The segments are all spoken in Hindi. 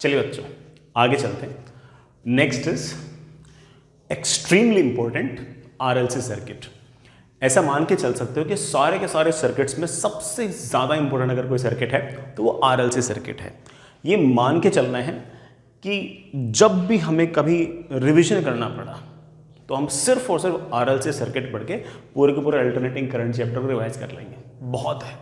चलिए बच्चों आगे चलते हैं। Next is extremely important RLC circuit. ऐसा मान के चल सकते हो कि सारे के सारे सर्किट्स में सबसे ज़्यादा इंपॉर्टेंट अगर कोई सर्किट है तो वो आरएलसी सर्किट है। ये मान के चलना है कि जब भी हमें कभी रिवीजन करना पड़ा तो हम सिर्फ और सिर्फ आरएलसी सर्किट पढ़ के पूरे के पूरे अल्टरनेटिंग करंट चैप्टर को रिवाइज कर लेंगे। बहुत है।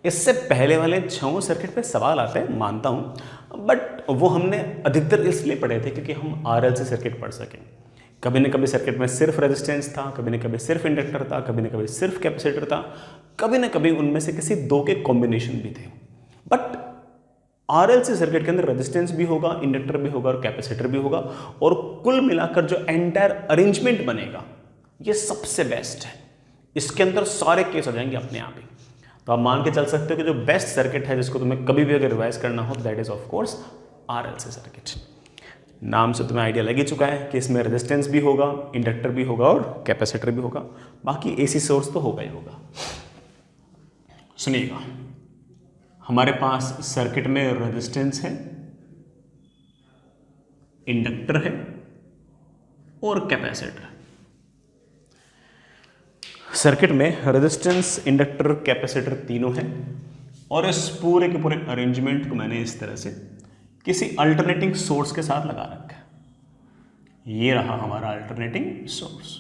इससे पहले वाले 6 सर्किट पे सवाल आते हैं, मानता हूँ, बट वो हमने अधिकतर इसलिए पढ़े थे क्योंकि हम आरएलसी सर्किट पढ़ सकें। कभी न कभी सर्किट में सिर्फ रेजिस्टेंस था, कभी न कभी सिर्फ इंडक्टर था, कभी न कभी सिर्फ कैपेसिटर था, कभी न कभी उनमें से किसी दो के कॉम्बिनेशन भी थे। बट आरएलसी सर्किट के अंदर रेजिस्टेंस भी होगा, इंडक्टर भी होगा और कैपेसिटर भी होगा, और कुल मिलाकर जो एंटायर अरेंजमेंट बनेगा ये सबसे बेस्ट है। इसके अंदर सारे केस हो जाएंगे अपने आप ही। तो आप मान के चल सकते हो कि जो बेस्ट सर्किट है जिसको तुम्हें कभी भी अगर रिवाइज करना हो that is of course RLC circuit. नाम से तुम्हें आइडिया लग ही चुका है कि इसमें रेजिस्टेंस भी होगा, इंडक्टर भी होगा और कैपेसिटर भी होगा, बाकी एसी सोर्स तो होगा ही होगा। सुनिएगा, हमारे पास सर्किट में रेजिस्टेंस है, इंडक्टर है और कैपेसिटर। सर्किट में रेजिस्टेंस, इंडक्टर, कैपेसिटर तीनों हैं और इस पूरे के पूरे अरेंजमेंट को मैंने इस तरह से किसी अल्टरनेटिंग सोर्स के साथ लगा रखा है। ये रहा हमारा अल्टरनेटिंग सोर्स।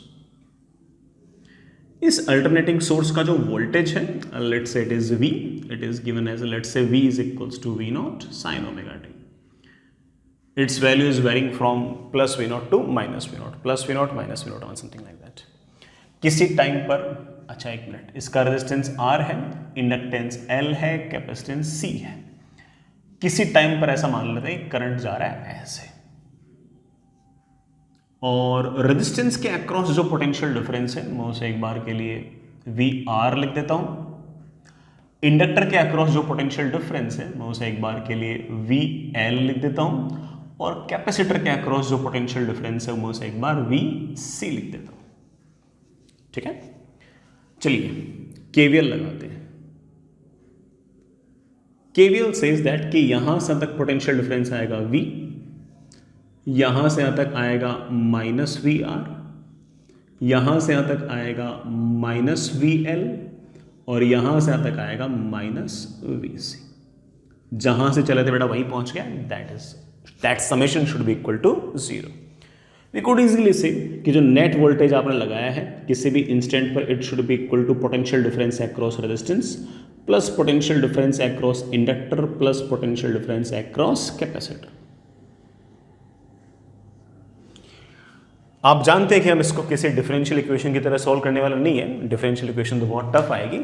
इस अल्टरनेटिंग सोर्स का जो वोल्टेज है, let's say it is V, it is given as let's say V is equals to V naught sine omega t. It's value is varying from plus V naught to minus V naught, plus V naught minus V naught और समथिंग लाइक दैट। किसी टाइम पर, अच्छा एक मिनट, इसका रेजिस्टेंस R है, इंडक्टेंस L है, कैपेसिटेंस C है। किसी टाइम पर ऐसा मान लेते हैं करंट जा रहा है ऐसे, और रेजिस्टेंस के अक्रॉस जो पोटेंशियल डिफरेंस है मैं उसे एक बार के लिए VR लिख देता हूं। इंडक्टर के अक्रॉस जो पोटेंशियल डिफरेंस है मैं उसे एक बार के लिए VL लिख देता हूं, और कैपेसिटर के अक्रॉस जो पोटेंशियल डिफरेंस है मैं उसे एक बार VC लिख देता हूं। ठीक है, चलिए KVL लगाते हैं। KVL सेज दैट कि यहां से तक पोटेंशियल डिफरेंस आएगा V, यहां से यहां तक आएगा माइनस VR, यहां से यहां तक आएगा माइनस VL, और यहां से यहां तक आएगा माइनस VC। जहां से चले थे बेटा वहीं पहुंच गया, that summation should be equal to 0। We could easily say कि जो नेट वोल्टेज आपने लगाया है किसी भी इंस्टेंट पर, it should be equal to potential difference across resistance plus potential difference across inductor plus potential difference across capacitor. आप जानते हैं कि हम इसको किसी डिफरेंशियल इक्वेशन की तरह सॉल्व करने वाला नहीं है, डिफरेंशियल इक्वेशन तो बहुत टफ आएगी।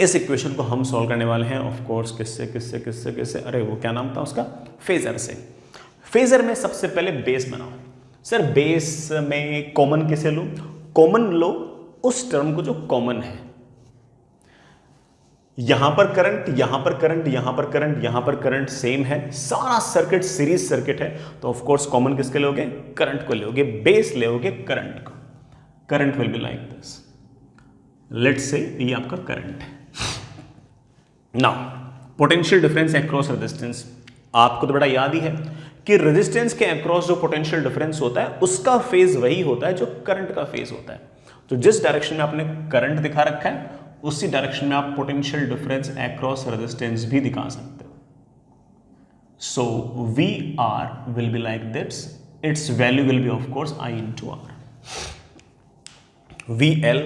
इस इक्वेशन को हम सॉल्व करने वाले हैं ऑफ कोर्स किससे किससे किससे किससे, अरे वो क्या नाम था उसका, फेजर से। फेजर में सबसे पहले बेस बनाओ। सर बेस में कॉमन किसे लो? कॉमन लो उस टर्म को जो कॉमन है। यहां पर करंट, यहां पर करंट, यहां पर करंट, यहां पर करंट सेम है, सारा सर्किट सीरीज सर्किट है, तो ऑफ कोर्स कॉमन किसके लोगे? करंट को लोगे, बेस लोगे करंट को। Current will be like this, let's say ये आपका करंट है। Now potential difference across resistance, आपको तो बड़ा याद ही है कि रेजिस्टेंस के अक्रॉस जो पोटेंशियल डिफरेंस होता है उसका फेज वही होता है जो करंट का फेज होता है। तो जिस डायरेक्शन में आपने करंट दिखा रखा है उसी डायरेक्शन में आप पोटेंशियल डिफरेंस अक्रॉस रेजिस्टेंस भी दिखा सकते हो। सो VR will be like this, it's value will be of course I into R। VL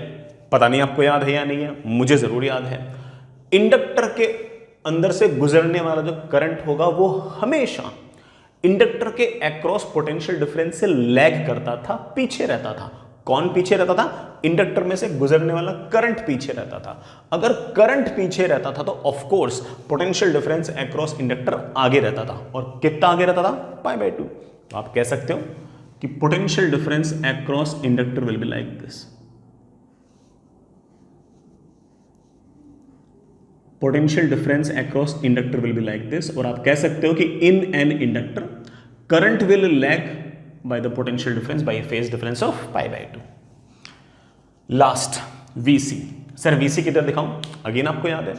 पता नहीं आपको याद है या नहीं है, मुझे जरूर याद है। इंडक्टर के अंदर से गुजरने वाला जो करंट होगा वो हमेशा इंडक्टर के अक्रॉस पोटेंशियल डिफरेंस से लैग करता था, पीछे रहता था। कौन पीछे रहता था? इंडक्टर में से गुजरने वाला करंट पीछे रहता था। अगर करंट पीछे रहता था तो of course potential difference across inductor आगे रहता था, और कितना आगे रहता था? π/2। तो आप कह सकते हो कि potential difference across inductor will be like this. Potential difference across inductor will be like this, और आप कह सकते हो कि in an inductor current will lag by the potential difference by a phase difference of π/2। Last VC, sir VC किधर दिखाऊं? अगेन आपको याद है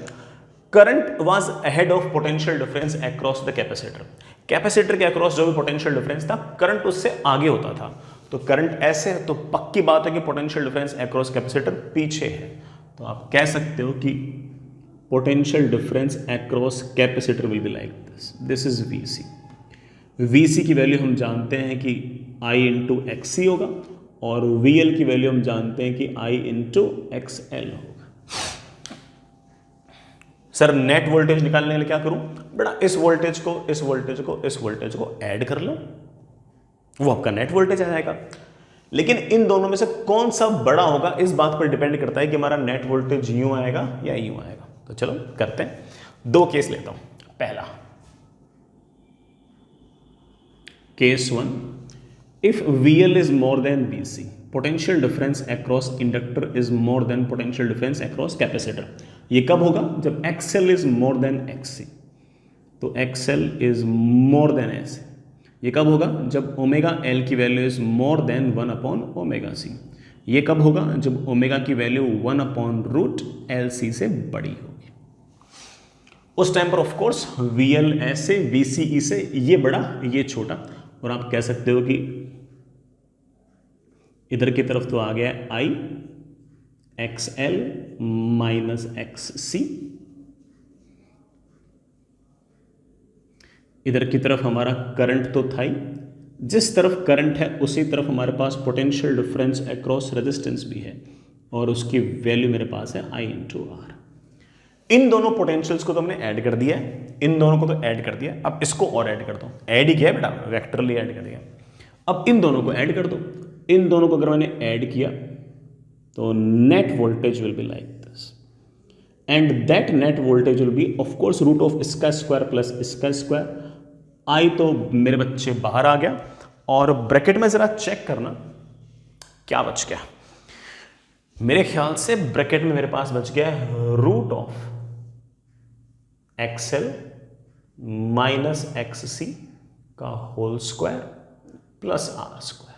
current was ahead of potential difference across the capacitor. Capacitor के अक्रॉस जो भी पोटेंशियल डिफरेंस था, करंट उससे आगे होता था। तो करंट ऐसे है तो पक्की बात है कि पोटेंशियल डिफरेंस अक्रॉस कैपेसिटर पीछे है। तो आप कह सकते हो कि potential difference across capacitor will be like this. This is VC. VC की वैल्यू हम जानते हैं कि आई इंटू एक्सी होगा, और वीएल की वैल्यू हम जानते हैं कि आई इंटू एक्सएल होगा। सर नेट वोल्टेज निकालने के लिए क्या करूं? बेटा इस वोल्टेज को इस वोल्टेज को इस वोल्टेज को ऐड कर लो, वो आपका नेट वोल्टेज आ जाएगा। लेकिन इन दोनों में से कौन सा बड़ा होगा इस बात पर डिपेंड करता है कि हमारा नेट वोल्टेज यूं आएगा या यूं आएगा। तो चलो करते हैं, दो केस लेता हूं। पहला case 1, if VL is more than VC, potential difference across inductor is more than potential difference across capacitor. ये कब होगा? जब XL is more than XC। तो XL इज मोर देन ऐसे। ये कब होगा? जब ओमेगा L की value is more than 1 upon omega C। ये कब होगा? जब ओमेगा की वैल्यू 1 अपॉन रूट LC से बड़ी होगी। उस टाइम पर ऑफ कोर्स VL ऐसे, VCE से ये बड़ा ये छोटा, और आप कह सकते हो कि इधर की तरफ तो आ गया I XL माइनस XC, इधर की तरफ हमारा करंट तो था ही, जिस तरफ करंट है उसी तरफ हमारे पास पोटेंशियल डिफरेंस अक्रॉस रेजिस्टेंस भी है, और उसकी वैल्यू मेरे पास है I इंटू आर। इन दोनों पोटेंशियल्स को तो हमने ऐड कर दिया है, इन दोनों को तो ऐड कर दिया। अब इसको और ऐड करता हूं, ऐड ही किया बेटा, वेक्टरली ऐड कर दिया। अब इन दोनों को ऐड कर दो। इन दोनों को अगर मैंने ऐड किया तो net voltage will be like this, and that net voltage will be of course root of इसका स्क्वायर प्लस इसका स्क्वायर। आई तो मेरे बच्चे बाहर आ गया, और ब्रैकेट में जरा चेक करना क्या बच गया। मेरे ख्याल से ब्रैकेट में मेरे पास बच गया root of XL minus XC का whole square plus R square.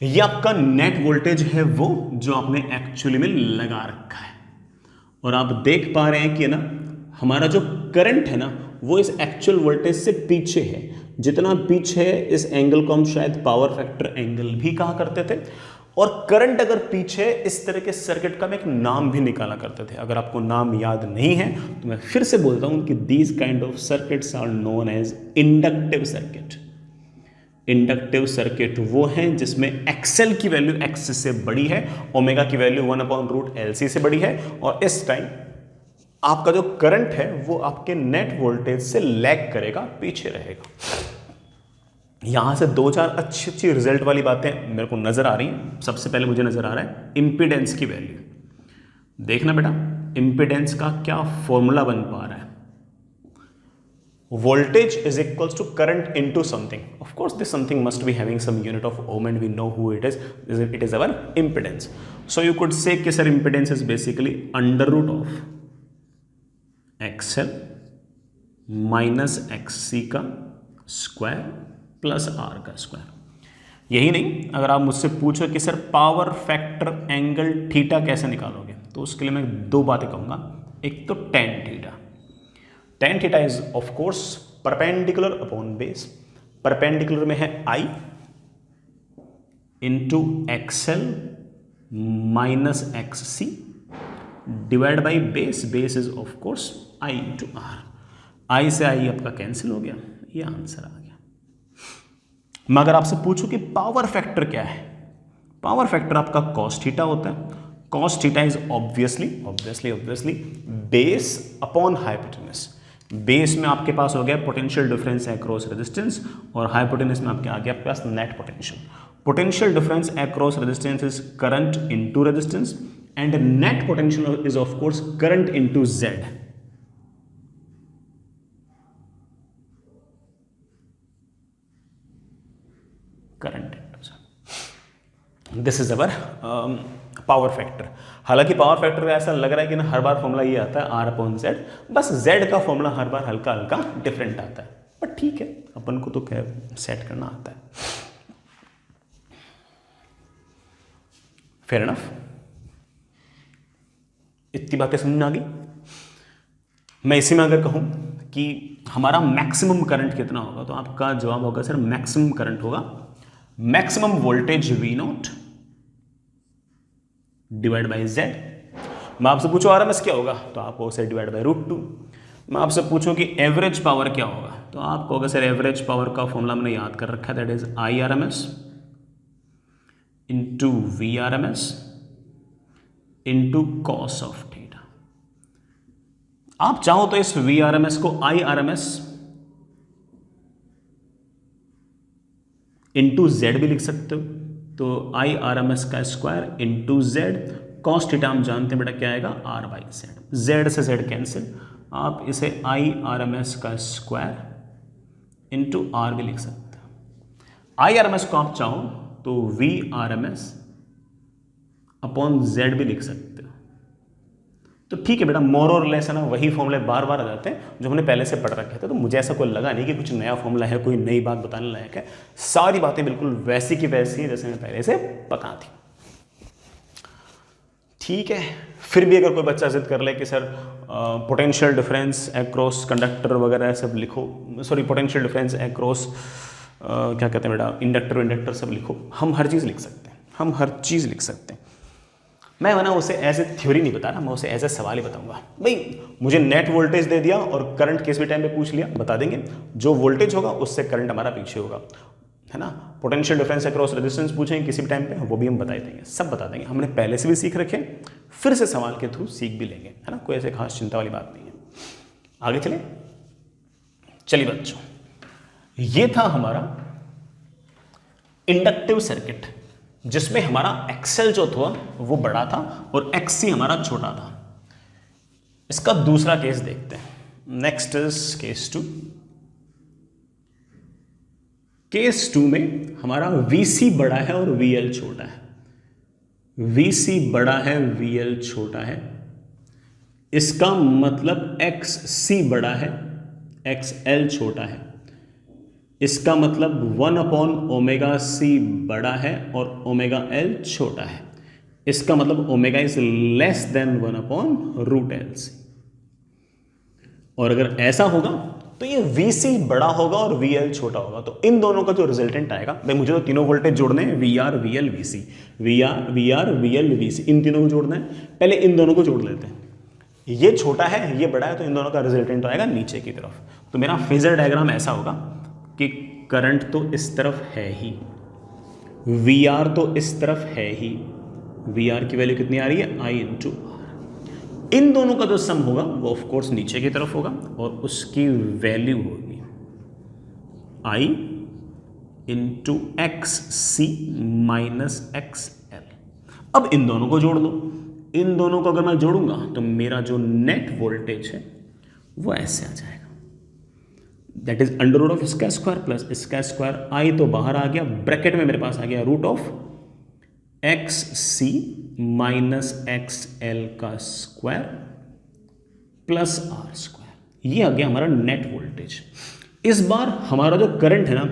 ये आपका नेट वोल्टेज है, वो जो आपने एक्चुअली में लगा रखा है। और आप देख पा रहे हैं कि ना हमारा जो करंट है ना वो इस एक्चुअल वोल्टेज से पीछे है। जितना पीछे है इस एंगल को हम शायद पावर फैक्टर एंगल भी कहा करते थे। और करंट अगर पीछे, इस तरह के सर्किट का मैं एक नाम भी निकाला करते थे। अगर आपको नाम याद नहीं है तो मैं फिर से बोलता हूं कि these kind of circuits are known as inductive circuit. Inductive circuit वो हैं जिसमें XL की वैल्यू X से बड़ी है, ओमेगा की वैल्यू 1 अपॉन रूट LC से बड़ी है, और इस टाइम आपका जो करंट है वो आपके नेट वोल्टेज से लैग करेगा, पीछे रहेगा। यहां से दो चार अच्छी अच्छी रिजल्ट वाली बातें मेरे को नजर आ रही हैं। सबसे पहले मुझे नजर आ रहा है इंपीडेंस की वैल्यू। देखना बेटा, इंपीडेंस का क्या फॉर्मूला बन पा रहा है। Voltage is equals to current into something. Of course, this something must be having some unit of ohm, and we know who it is. It is our impedance. So you could say कि sir impedance is basically under root of XL minus XC का स्क्वायर प्लस R का स्क्वायर। यही नहीं, अगर आप मुझसे पूछो कि sir power factor angle theta कैसे निकालोगे, तो उसके लिए मैं दो बातें कहूँगा। एक तो tan theta. tan theta is of course perpendicular upon base. Perpendicular में है I into XL minus XC divide by base. Base is of course I into R। I से I आपका कैंसिल हो गया, ये आंसर आ गया। मैं अगर आपसे पूछूं कि पावर फैक्टर क्या है, पावर फैक्टर आपका cos थीटा होता है। cos theta is obviously base upon hypotenuse. Base में आपके पास हो गया पोटेंशियल डिफरेंस अक्रॉस रेजिस्टेंस, और हाइपोटेनस में आपके आ गया आपके पास net potential. Potential difference across resistance is current into resistance, and net potential is of course current into Z। Current into Z, this is our power factor. हालांकि पावर फैक्टर का ऐसा लग रहा है कि ना हर बार फॉर्मूला ये आता है R अपॉन Z, बस Z का फॉर्मूला हर बार हल्का हल्का डिफरेंट आता है, बट ठीक है, अपन को तो क्या सेट करना आता है। फेयर इनफ, इतनी बातें समझ में आ गई। मैं इसी में अगर कहूँ कि हमारा मैक्सिमम करंट कितना होगा, तो आपका जवाब होगा सर मैक्सिमम करंट होगा maximum voltage V not divide by Z। मैं आपसे पूछूं आरएमएस क्या होगा, तो आप कहोगे सर डिवाइड बाई √2। मैं आपसे पूछूं कि एवरेज पावर क्या होगा, तो आप कहोगे सर एवरेज पावर का फॉर्मूला मैंने याद कर रखा है, that is IRMS into VRMS into cos of theta. आप चाहो तो इस VRMS को IRMS इंटू Z भी लिख सकते हो, तो IRMS का square into Z, cos theta हम जानते हैं बेटा क्या आएगा R बाई Z, Z से Z कैंसिल, आप इसे IRMS का स्क्वायर इंटू R भी लिख सकते हो। IRMS को आप चाहो तो VRMS अपॉन Z भी लिख सकते हो। तो ठीक है बेटा, मोर और लेस है ना, वही फॉर्मूले बार बार आ जाते हैं जो हमने पहले से पढ़ रखे थे, तो मुझे ऐसा कोई लगा नहीं कि कुछ नया फॉर्मूला है, कोई नई बात बताने लायक है। सारी बातें बिल्कुल वैसी की वैसी हैं जैसे मैं पहले से पता थी। ठीक है, फिर भी अगर कोई बच्चा जिद कर ले कि sir potential difference across conductor वगैरह सब लिखो, सॉरी पोटेंशियल डिफरेंस अक्रॉस क्या कहते हैं बेटा इंडक्टर सब लिखो, हम हर चीज़ लिख सकते हैं, हम हर चीज़ लिख सकते हैं। मैं ना उसे एज ए थ्योरी नहीं बता रहा, मैं उसे एज ए सवाल ही बताऊंगा। भाई मुझे नेट वोल्टेज दे दिया और करंट किस भी टाइम पे पूछ लिया, बता देंगे। जो वोल्टेज होगा उससे करंट हमारा पीछे होगा, है ना। पोटेंशियल डिफरेंस अक्रॉस रेजिस्टेंस पूछेंगे किसी भी टाइम पे, वो भी हम बता देंगे, सब बता देंगे। हमने पहले से भी सीख रखे, फिर से सवाल के थ्रू सीख भी लेंगे, है ना। कोई ऐसे खास चिंता वाली बात नहीं है। आगे चले, चलिए बच्चों, ये था हमारा इंडक्टिव सर्किट जिसमें हमारा एक्सेल जो था वो बड़ा था और एक्सी हमारा छोटा था। इसका दूसरा केस देखते हैं। Next is case 2। केस 2 में हमारा VC बड़ा है और VL छोटा है। VC बड़ा है, VL छोटा है, इसका मतलब XC बड़ा है, XL छोटा है। इसका मतलब 1/ωc बड़ा है और ωL छोटा है। इसका मतलब omega is less than 1/√LC। और अगर ऐसा होगा तो ये VC बड़ा होगा और VL छोटा होगा। तो इन दोनों का जो रिजल्टेंट आएगा, भाई मुझे तो तीनों वोल्टेज जोड़ने हैं, VR VL VC, VR VL VC, इन तीनों को जोड़ना है। पहले इन दोनों को जोड़ लेते हैं। ये छोटा है, ये बड़ा है, तो इन दोनों का रिजल्टेंट आएगा नीचे की तरफ। तो मेरा फेजर डायग्राम ऐसा होगा कि करंट तो इस तरफ है ही, VR तो इस तरफ है ही, VR की वैल्यू कितनी आ रही है, I इंटू R। इन दोनों का जो सम होगा वो ऑफ कोर्स नीचे की तरफ होगा और उसकी वैल्यू होगी I into XC minus XL। अब इन दोनों को जोड़ लो। इन दोनों को अगर मैं जोड़ूंगा तो मेरा जो नेट वोल्टेज है वो ऐसे आ जाएगा, that is under root of इसका स्क्वायर प्लस इसका स्क्वायर। I तो बाहर आ गया, ब्रैकेट में मेरे पास आ गया root of XC minus XL का स्क्वायर प्लस R स्क्वायर। ये आ गया हमारा नेट वोल्टेज। इस बार हमारा जो करंट है ना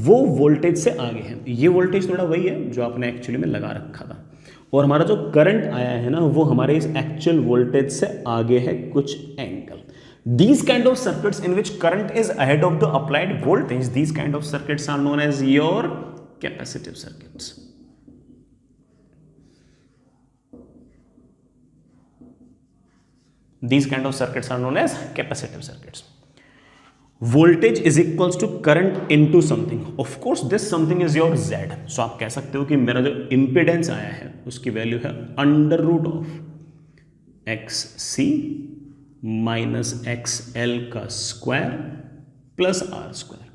वो वोल्टेज से आगे है। ये वोल्टेज थोड़ा वही है जो आपने एक्चुअली में लगा रखा था, और हमारा जो करंट आया है ना वो हमारे इस एक्चुअल वोल्टेज से आगे है कुछ angle. These kind of circuits in which current is ahead of the applied voltage, these kind of circuits are known as your capacitive circuits. These kind of circuits are known as capacitive circuits. Voltage is equals to current into something. Of course, this something is your Z. So आप कह सकते हो कि मेरा जो impedance आया है उसकी वैल्यू है under root of XC minus XL का स्क्वायर प्लस R स्क्वायर।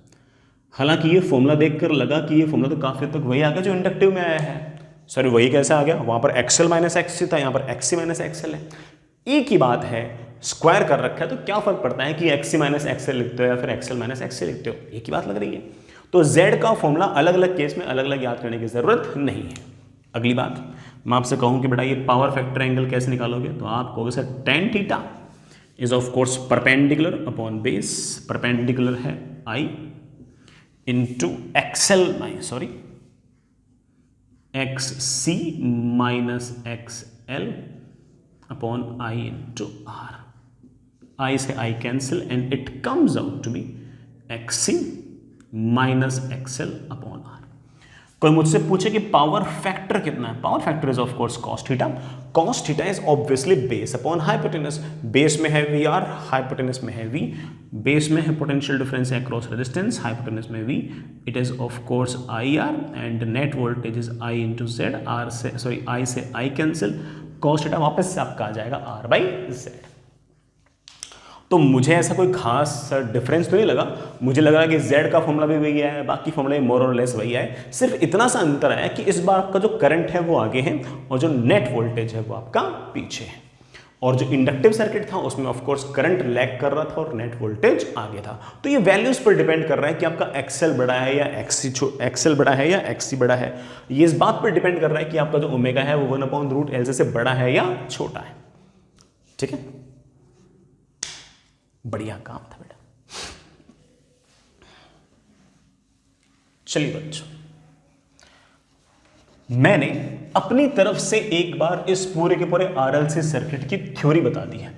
हालांकि ये फॉर्मूला देखकर लगा कि ये फॉर्मूला तो काफी तक वही आ गया जो इंडक्टिव में आया है। सॉरी, वही कैसे आ गया, वहां पर XL माइनस XC था, यहां पर XC माइनस XL है। एक ही बात है, स्क्वायर कर रखा है तो क्या फर्क पड़ता है कि XC माइनस XL लिखते हो या फिर XL माइनस XC लिखते हो, एक ही बात लग रही है। तो Z का फॉर्मूला अलग अलग केस में अलग अलग याद करने की जरूरत नहीं है। अगली बात, मैं आपसे कहूं कि बेटा ये पावर फैक्टर एंगल कैसे निकालोगे, तो आप कहोगे sir tan theta is of course perpendicular upon base, perpendicular है I into XC minus XL upon I into R। I से I cancel and it comes out to be XC minus XL upon R। कोई मुझसे पूछे कि पावर फैक्टर कितना है, power factor is of course cos theta. Cos theta is obviously base upon hypotenuse. Base में है VR, हाइपोटेनस में है V। बेस में है potential difference across resistance, hypotenuse में V। It is of course IR and net voltage is I into Z. R से सॉरी I से I कैंसिल, कॉस थीटा वापस से आपका आ जाएगा R बाई जेड। तो मुझे ऐसा कोई खास डिफरेंस तो नहीं लगा, मुझे लग रहा है कि Z का फॉर्मूला भी वही है, बाकी फॉर्मूला मोर और लेस वही है। सिर्फ इतना सा अंतर है कि इस बार आपका जो करंट है वो आगे है और जो नेट वोल्टेज है वो आपका पीछे है। और जो इंडक्टिव सर्किट था उसमें ऑफ कोर्स करंट लैग कर रहा था और नेट वोल्टेज आगे था। तो ये वैल्यूज पर डिपेंड कर रहा है कि आपका XL बड़ा है या XC बड़ा है या XC बड़ा है। ये इस बात पर डिपेंड कर रहा है कि आपका जो ओमेगा है वो 1/√LC से बड़ा है या छोटा है। ठीक है, बढ़िया काम था बेटा। चलिए बच्चों, मैंने अपनी तरफ से एक बार इस पूरे के पूरे RLC सर्किट की थ्योरी बता दी है।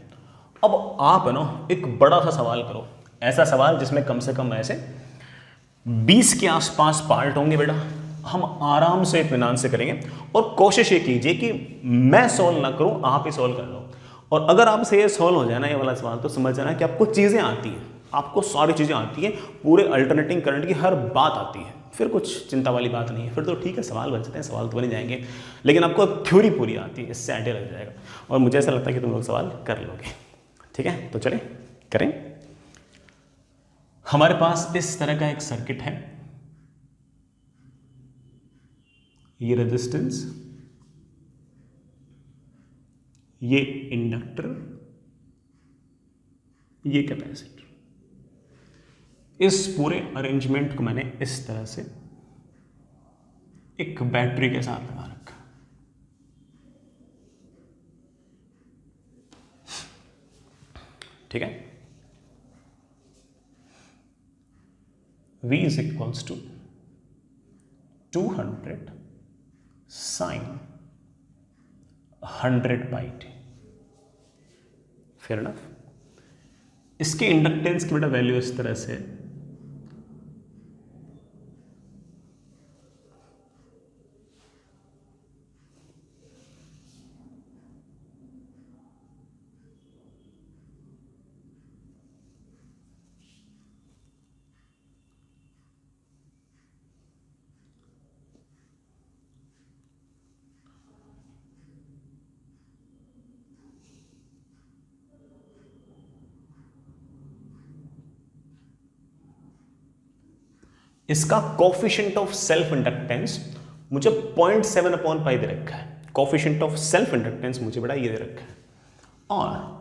अब आप है ना एक बड़ा सा सवाल करो, ऐसा सवाल जिसमें कम से कम ऐसे 20 के आसपास पार्ट होंगे बेटा। हम आराम से इत्मीनान से करेंगे और कोशिश ये कीजिए कि मैं सॉल्व ना करूं, आप ही सॉल्व कर लो। और अगर आपसे ये सॉल्व हो जाए ना ये वाला सवाल, तो समझ जाना कि आपको चीज़ें आती हैं, आपको सारी चीज़ें आती हैं, पूरे अल्टरनेटिंग करंट की हर बात आती है। फिर कुछ चिंता वाली बात नहीं है, फिर तो ठीक है, सवाल बचते हैं, सवाल तो बन जाएंगे, लेकिन आपको थ्योरी पूरी आती है, इससे आइडिया लग जाएगा। और मुझे ऐसा लगता है कि तुम लोग सवाल कर लोगे। ठीक है, तो चले करें। हमारे पास इस तरह का एक सर्किट है, ये रेजिस्टेंस, ये इंडक्टर, ये कैपेसिटर। इस पूरे अरेंजमेंट को मैंने इस तरह से एक बैटरी के साथ लगा रखा। ठीक है, V is equals to 200 sine 100/t। Fair enough. इसके इंडक्टेंस की बेटा वैल्यू इस तरह से, इसका कोफिशिएंट ऑफ सेल्फ इंडक्टेंस मुझे 0.7/π दे रखा है। कोफिशिएंट ऑफ सेल्फ इंडक्टेंस मुझे बड़ा ये दे रखा है। और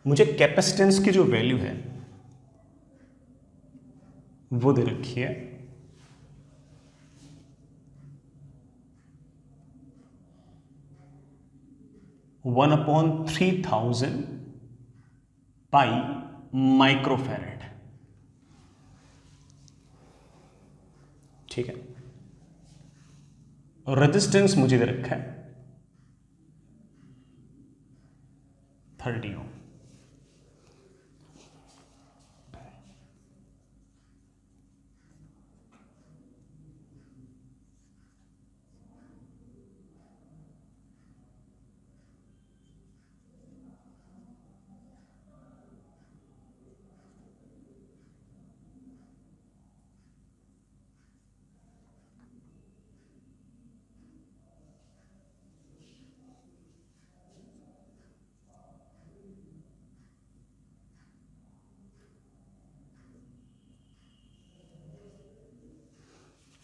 मुझे कैपेसिटेंस की जो वैल्यू है वो दे रखी है 1/3000 पाई माइक्रोफैरेड। ठीक है, और रेजिस्टेंस मुझे दे रखा है 30 ओम।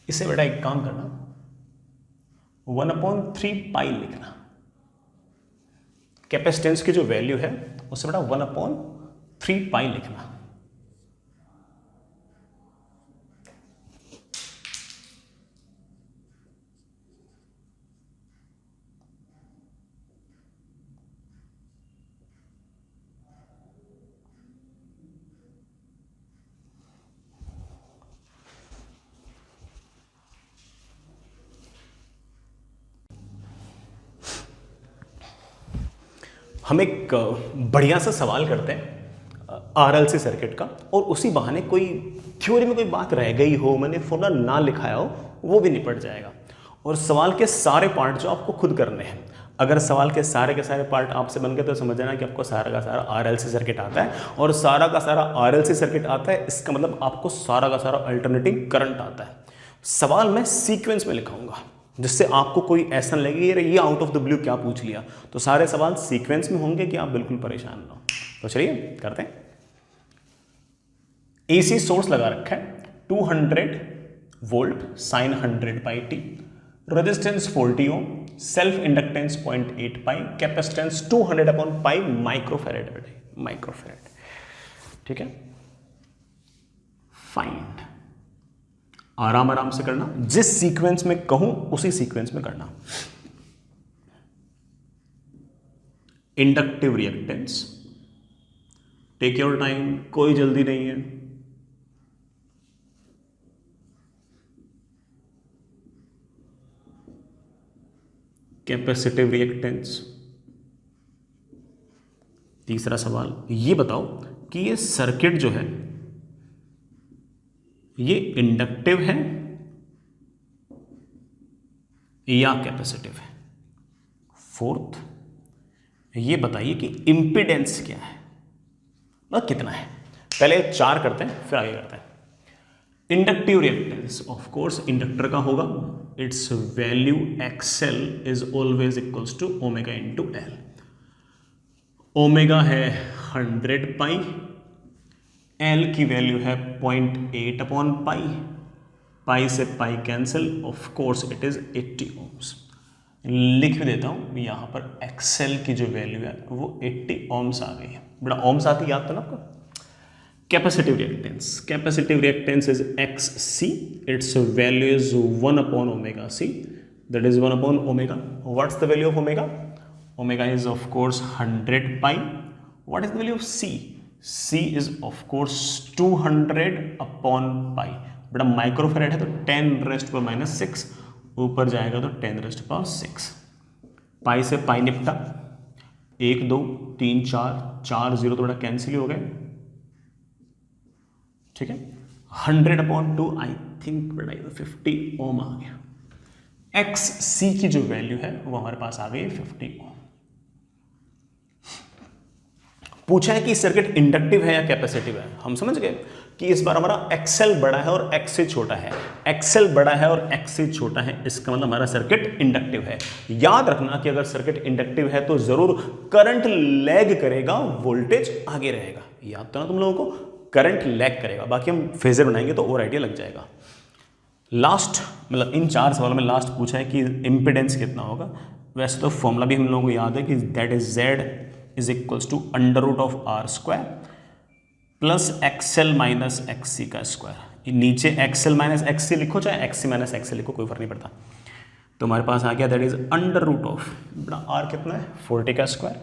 इसे बेटा एक काम करना, 1/3 लिखना। कैपेसिटेंस की जो वैल्यू है उसे बेटा 1/3 लिखना। हम एक बढ़िया सा सवाल करते हैं आरएलसी सर्किट का, और उसी बहाने कोई थ्योरी में कोई बात रह गई हो, मैंने फॉर्मूला ना लिखाया हो, वो भी निपट जाएगा। और सवाल के सारे पार्ट जो आपको खुद करने हैं, अगर सवाल के सारे पार्ट आपसे बन गए तो समझ जाना कि आपको सारा का सारा आरएलसी सर्किट आता है, और सारा का सारा आरएलसी सर्किट आता है इसका मतलब आपको सारा का सारा अल्टरनेटिंग करंट आता है। सवाल मैं सीक्वेंस में लिखाऊंगा, जिससे आपको कोई ऐसा न लगे ये आउट ऑफ द ब्लू क्या पूछ लिया। तो सारे सवाल सीक्वेंस में होंगे कि आप बिल्कुल परेशान ना हो। तो चलिए करते हैं। एसी सोर्स लगा रखा है 200 वोल्ट साइन 100/t, रेजिस्टेंस 40 ओम, सेल्फ इंडक्टेंस 0.8 पाई, कैपेसिटेंस 200/पाई माइक्रोफैरेड। ठीक है, फाइंड। आराम आराम से करना, जिस सीक्वेंस में कहूं उसी सीक्वेंस में करना। Inductive reactance, take your time, कोई जल्दी नहीं है। Capacitive reactance. तीसरा सवाल ये बताओ कि ये सर्किट जो है ये इंडक्टिव है या कैपेसिटिव है। फोर्थ ये बताइए कि इंपिडेंस क्या है, मतलब कितना है। पहले 4 करते हैं फिर आगे करते हैं। Inductive reactance of course inductor का होगा, its value X L is always equals to omega into L. Omega है 100 एल की वैल्यू है 0.8/पाई, पाई से pi cancel, of course it is 80 ohms. लिख भी देता हूं यहां पर एक्सएल की जो वैल्यू है वो 80 ओम्स आ गई है। बड़ा ओम्स आती याद था ना आपको। Capacitive reactance is X C, its value is 1/ओमेगा सी, दैट इज 1/ओमेगा। What's the value of omega? Omega is of course 100 pi. What is the value of C? C is of course 200/पाई। बड़ा माइक्रोफेरेड है तो 10⁻⁻6, ऊपर जाएगा तो 10⁻6। पाई से पाई निपटा, 1 2 3 4 0 तो बड़ा कैंसिल ही हो गए। ठीक है, 100/2 आई थिंक बड़ा 50 ओम आ गया। एक्स सी की जो वैल्यू है वो हमारे पास आ गई 50 ओम। पूछा है कि सर्किट इंडक्टिव है या कैपेसिटिव है। हम समझ गए कि इस बार हमारा एक्सएल बड़ा है और एक्स से छोटा है। एक्सएल बड़ा है और एक्स से छोटा है, इसका मतलब हमारा सर्किट इंडक्टिव है। याद रखना कि अगर सर्किट इंडक्टिव है तो जरूर करंट लैग करेगा, वोल्टेज आगे रहेगा। याद तो ना तुम लोगों को, करंट लैग करेगा। बाकी हम फेजर बनाएंगे तो और आइडिया लग जाएगा। लास्ट मतलब इन 4 सवालों में लास्ट पूछा है कि इंपिडेंस कितना होगा। वैसे तो फॉर्मूला भी हम लोगों को याद है कि that is Z is equals to √r² plus X L minus X C का स्क्वायर। नीचे एक्सएल माइनस एक्ससी लिखो चाहे एक्ससी माइनस एक्सएल लिखो, कोई फर्क नहीं पड़ता। तो हमारे पास आ गया दैट इज √, बड़ा आर कितना है 40 का स्क्वायर,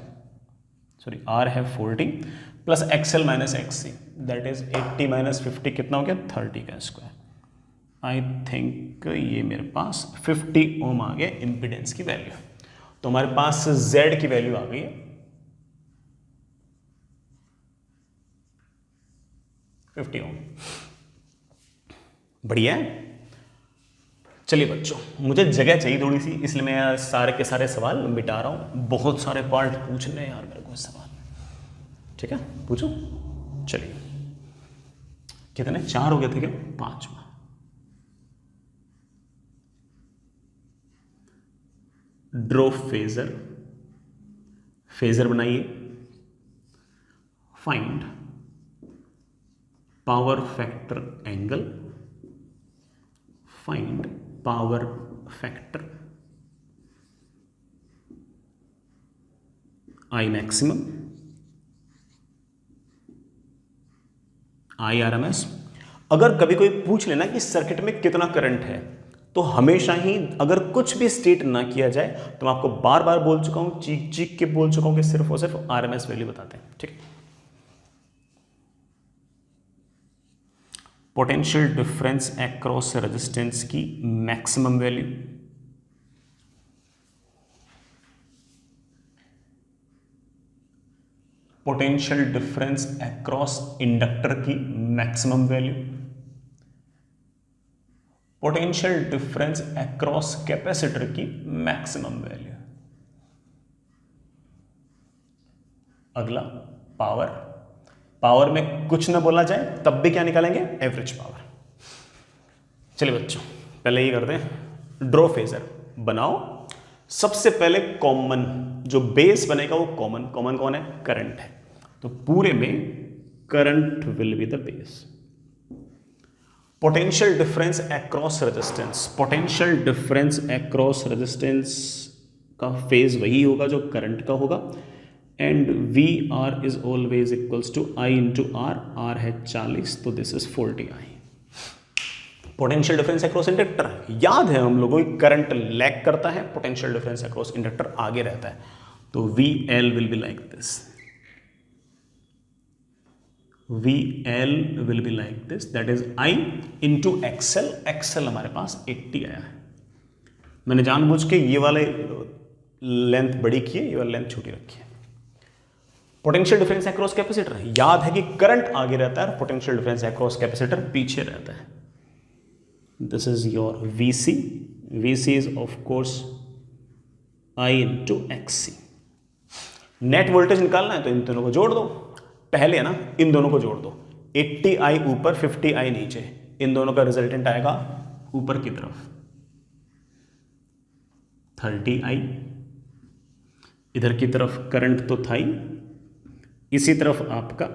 सॉरी आर है 40 plus X L minus एक्ससी that is 80 minus 50 कितना हो गया 30 का स्क्वायर। आई थिंक ये मेरे पास 50 ओम आ गया इंपिडेंस की वैल्यू। तो हमारे पास जेड की वैल्यू आ गई है 50 ओम। बढ़िया है। चलिए बच्चों, मुझे जगह चाहिए थोड़ी सी, इसलिए मैं सारे के सारे सवाल मिटा रहा हूं। बहुत सारे पार्ट पूछ रहे हैं यार मेरे को सवाल। ठीक है, पूछो। चलिए, कितने 4 हो गए थे क्या? 5वां। ड्रॉ फेजर, फेजर बनाइए। Find power factor angle, find power factor I maximum, I R M S. अगर कभी कोई पूछ लेना कि सर्किट में कितना करंट है, तो हमेशा ही अगर कुछ भी स्टेट ना किया जाए, तो मैं आपको बार बार बोल चुका हूं, चीख चीख के बोल चुका हूं कि सिर्फ और सिर्फ आरएमएस वैल्यू बताते हैं। ठीक है, पोटेंशियल डिफरेंस अक्रॉस रेजिस्टेंस की maximum value, potential difference across inductor की maximum value, potential difference across capacitor की मैक्सिमम वैल्यू। अगला पावर, पावर में कुछ ना बोला जाए तब भी क्या निकालेंगे, एवरेज पावर। चलिए बच्चों, पहले ये करते हैं, ड्रॉ फेजर बनाओ। सबसे पहले कॉमन जो बेस बनेगा वो कॉमन, कॉमन कौन है, करंट है, तो पूरे में current will be the base. Potential difference across resistance, potential difference across resistance का फेज वही होगा जो करंट का होगा, and V R is always equals to I into R, R है 40, तो this is 40 I. Potential difference across inductor, याद है हम लोगों को करंट लैग करता है, पोटेंशियल डिफरेंस अक्रॉस इंडक्टर आगे रहता है, तो V L will be like this, VL will be like this, that is I into XL, XL हमारे पास 80 आया है। मैंने जानबूझ के ये वाले लेंथ बड़ी की है, ये वाली लेंथ छोटी रखी है। पोटेंशियल डिफरेंस अक्रॉस कैपेसिटर, याद है कि करंट आगे रहता है और पोटेंशियल डिफरेंस अक्रॉस कैपेसिटर पीछे रहता है। This is your VC, VC is of course I into XC। Net voltage निकालना है तो इन दोनों को जोड़ दो, पहले है ना, इन दोनों को जोड़ दो, 80I ऊपर 50I नीचे, इन दोनों का रिजल्टेंट आएगा ऊपर की तरफ 30I, इधर की तरफ करंट तो था ही, इसी तरफ आपका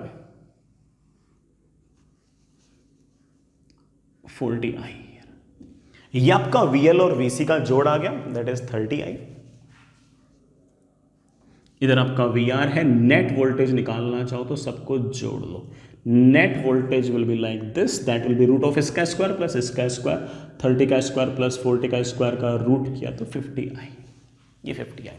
40I, ये आपका VL और VC का जोड़ आ गया, दैट इज 30I। इधर आपका VR है, नेट वोल्टेज निकालना चाहो तो सबको जोड़ लो, net voltage will be like this, that will be root of इसका स्क्वायर प्लस इसका स्क्वायर, 30 का स्क्वायर प्लस 40 का स्क्वायर का रूट किया तो 50I, ये 50I।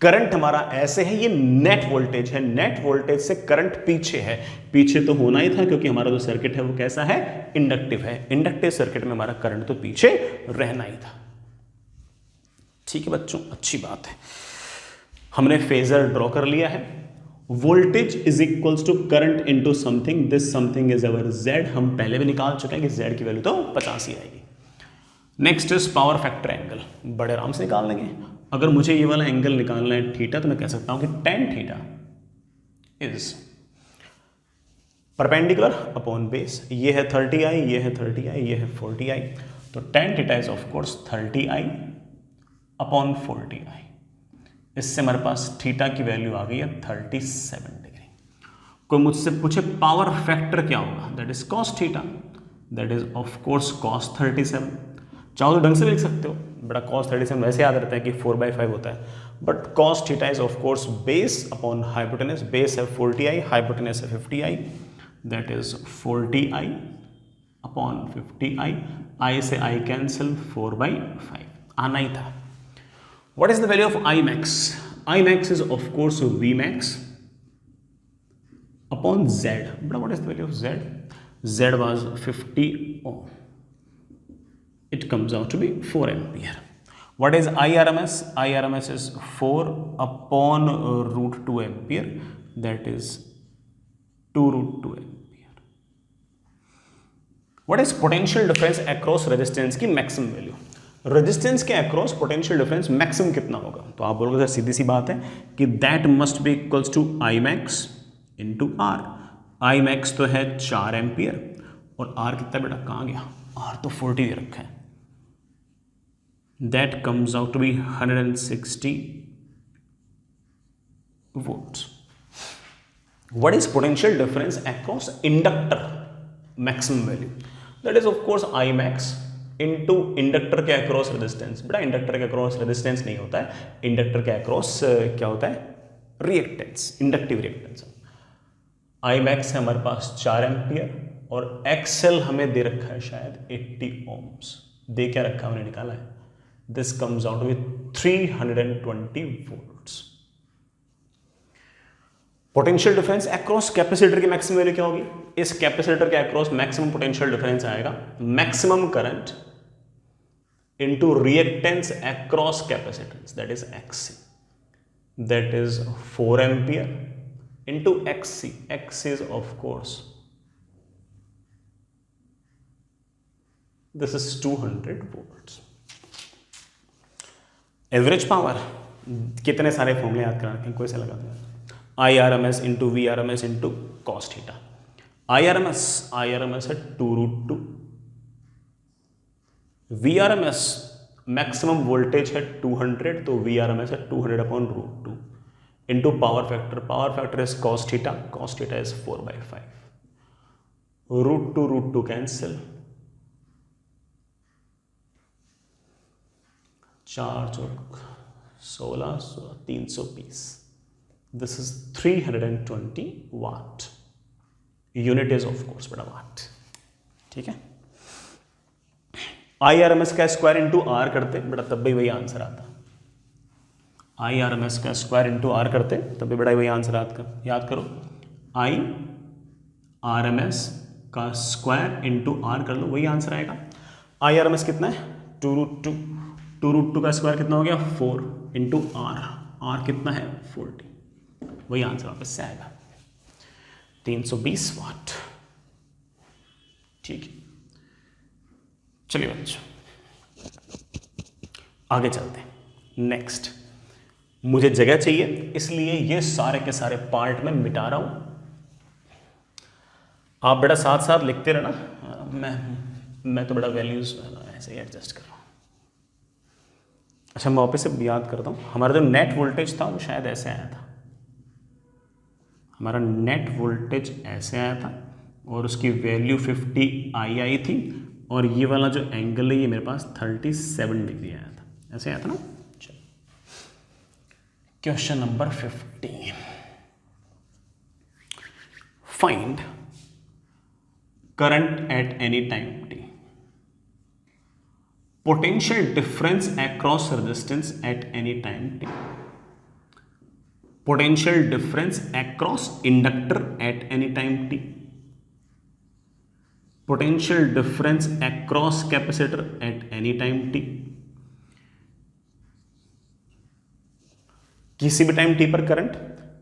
करंट हमारा ऐसे है, ये नेट वोल्टेज है, नेट वोल्टेज से करंट पीछे है, पीछे तो होना ही था क्योंकि हमारा जो सर्किट है वो कैसा है, इंडक्टिव है, इंडक्टिव सर्किट में हमारा करंट तो पीछे रहना ही था। ठीक है बच्चों, अच्छी बात है, हमने फेजर ड्रॉ कर लिया है। Voltage is equals to current into something, this something is our Z, हम पहले भी निकाल चुके हैं कि Z की वैल्यू तो 50 ही आएगी। Next is power factor angle, बड़े आराम से निकाल लेंगे। अगर मुझे ये वाला एंगल निकालना है थीटा, तो मैं कह सकता हूं कि tan theta is perpendicular upon base, ये है 30I, ये है 30I, ये है 40I, तो tan theta is of course 30I upon 40I। इससे हमारे पास थीटा की वैल्यू आ गई है 37 डिग्री। कोई मुझसे पूछे पावर फैक्टर क्या होगा, that is cos theta, that is of course cos 37। चाहो तो ढंग से भी लिख सकते हो, बड़ा कॉस 37 वैसे याद रहता है कि 4/5 होता है, but cos theta is of course base upon hypotenuse, base है 40I, हाइपोटेनस है 50I, that is 40I upon 50I, I से I कैंसिल, 4/5 आना ही था। What is the value of Imax? Imax is of course Vmax upon Z. But what is the value of Z? Z was 50 ohm. It comes out to be 4 ampere. What is IRMS? IRMS is 4 upon root 2 ampere. That is 2 root 2 ampere. What is potential difference across resistance की maximum value? रेजिस्टेंस के अक्रॉस पोटेंशियल डिफरेंस मैक्सिमम कितना होगा, तो आप बोलोगे सर सीधी सी बात है कि that must be equals to I max into R. I max तो है 4 एम्पियर और आर कितना बेटा कहाँ गया, आर तो 40 दे रखा है, that comes out to be 160 volts. What is potential difference across inductor maximum value, that is of course I max into inductor के अक्रॉस रेजिस्टेंस। बेटा इंडक्टर के अक्रॉस रेजिस्टेंस नहीं होता है, इंडक्टर के अक्रॉस क्या होता है, reactance, inductive reactance. I max है हमारे पास 4 एम्पियर और एक्सएल हमें दे रखा है शायद 80 ओम्स, दे क्या रखा हमने निकाला है, this comes out with 320 volts. Potential difference across capacitor की मैक्सिमम वैल्यू क्या होगी, इस कैपेसिटर के अक्रॉस मैक्सिमम पोटेंशियल डिफरेंस आएगा maximum current into reactance across capacitance, that is X C, that is 4 ampere into XC. X is of course this is 200 volts. Average power, कितने सारे फॉर्मूले याद करा रखें, कोई से लगा दें, IRMS into VRMS into cos theta. IRMS है 2√2, VRMS मैक्सिमम वोल्टेज है 200, तो VRMS है 200/√2 into power factor is cos theta is 4/5, √2 cancel, 4 चौक 16 320, this is 320 watt, unit is of course बेटा वाट, ठीक है। IRMS का स्क्वायर इंटू आर करते बेटा तब भी वही आंसर आता, IRMS का स्क्वायर इंटू आर करते तब भी बड़ा वही आंसर आता, याद करो IRMS का स्क्वायर इंटू आर कर लो वही आंसर आएगा। IRMS कितना है 2√2 का स्क्वायर कितना हो गया 4 इंटू आर कितना है 40, वही आंसर वापस से आएगा 320 वाट, ठीक है। चलिए बच्चों आगे चलते हैं, नेक्स्ट मुझे जगह चाहिए इसलिए ये सारे के सारे पार्ट में मिटा रहा हूं, आप बेटा साथ साथ लिखते रहना, मैं तो बड़ा वैल्यूज ऐसे ही एडजस्ट कर रहा हूं। अच्छा मैं वापस से याद करता हूं, हमारा जो नेट वोल्टेज था वो शायद ऐसे आया था, हमारा नेट वोल्टेज ऐसे आया था और उसकी वैल्यू 50 आई थी और ये वाला जो एंगल है ये मेरे पास 37 डिग्री आया था, ऐसे आया था ना। Question number 15, find current at any time t, potential difference across resistance at any time t, potential difference across inductor at any time t, potential difference across capacitor eight any time t, किसी भी टाइम t पर करंट,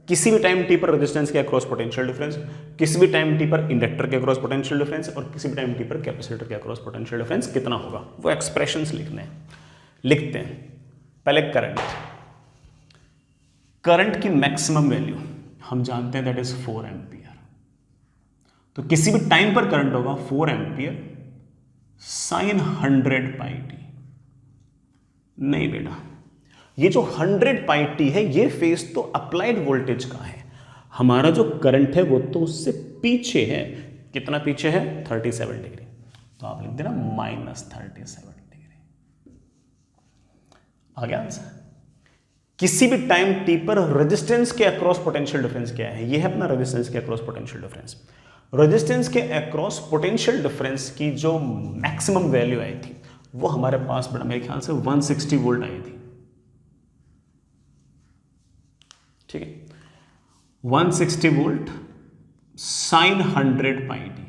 किसी भी टाइम t पर रेजिस्टेंस के अक्रॉस पोटेंशियल डिफरेंस, किसी भी टाइम t पर इंडक्टर के अक्रॉस पोटेंशियल डिफरेंस और किसी भी टाइम t पर कैपेसिटर के अक्रॉस पोटेंशियल डिफरेंस कितना होगा, वो एक्सप्रेशंस लिखने हैं। लिखते हैं पहले करंट की मैक्सिमम वैल्यू हम जानते हैं दैट इज 4 एम्पियर, तो किसी भी टाइम पर करंट होगा 4 एम्पियर sin 100πt। नहीं बेटा ये जो 100πt है ये फेज तो अप्लाइड वोल्टेज का है, हमारा जो करंट है वो तो उससे पीछे है, कितना पीछे है 37 डिग्री, तो आप लिख देना -37 डिग्री, आ गया आंसर। किसी भी टाइम t पर रेजिस्टेंस के अक्रॉस पोटेंशियल डिफरेंस क्या है, ये है अपना रेजिस्टेंस के अक्रॉस पोटेंशियल डिफरेंस। रेजिस्टेंस के अक्रॉस पोटेंशियल डिफरेंस की जो मैक्सिमम वैल्यू आई थी वो हमारे पास बड़ा मेरे ख्याल से 160 वोल्ट आई थी, ठीक है 160 वोल्ट sin 100πt।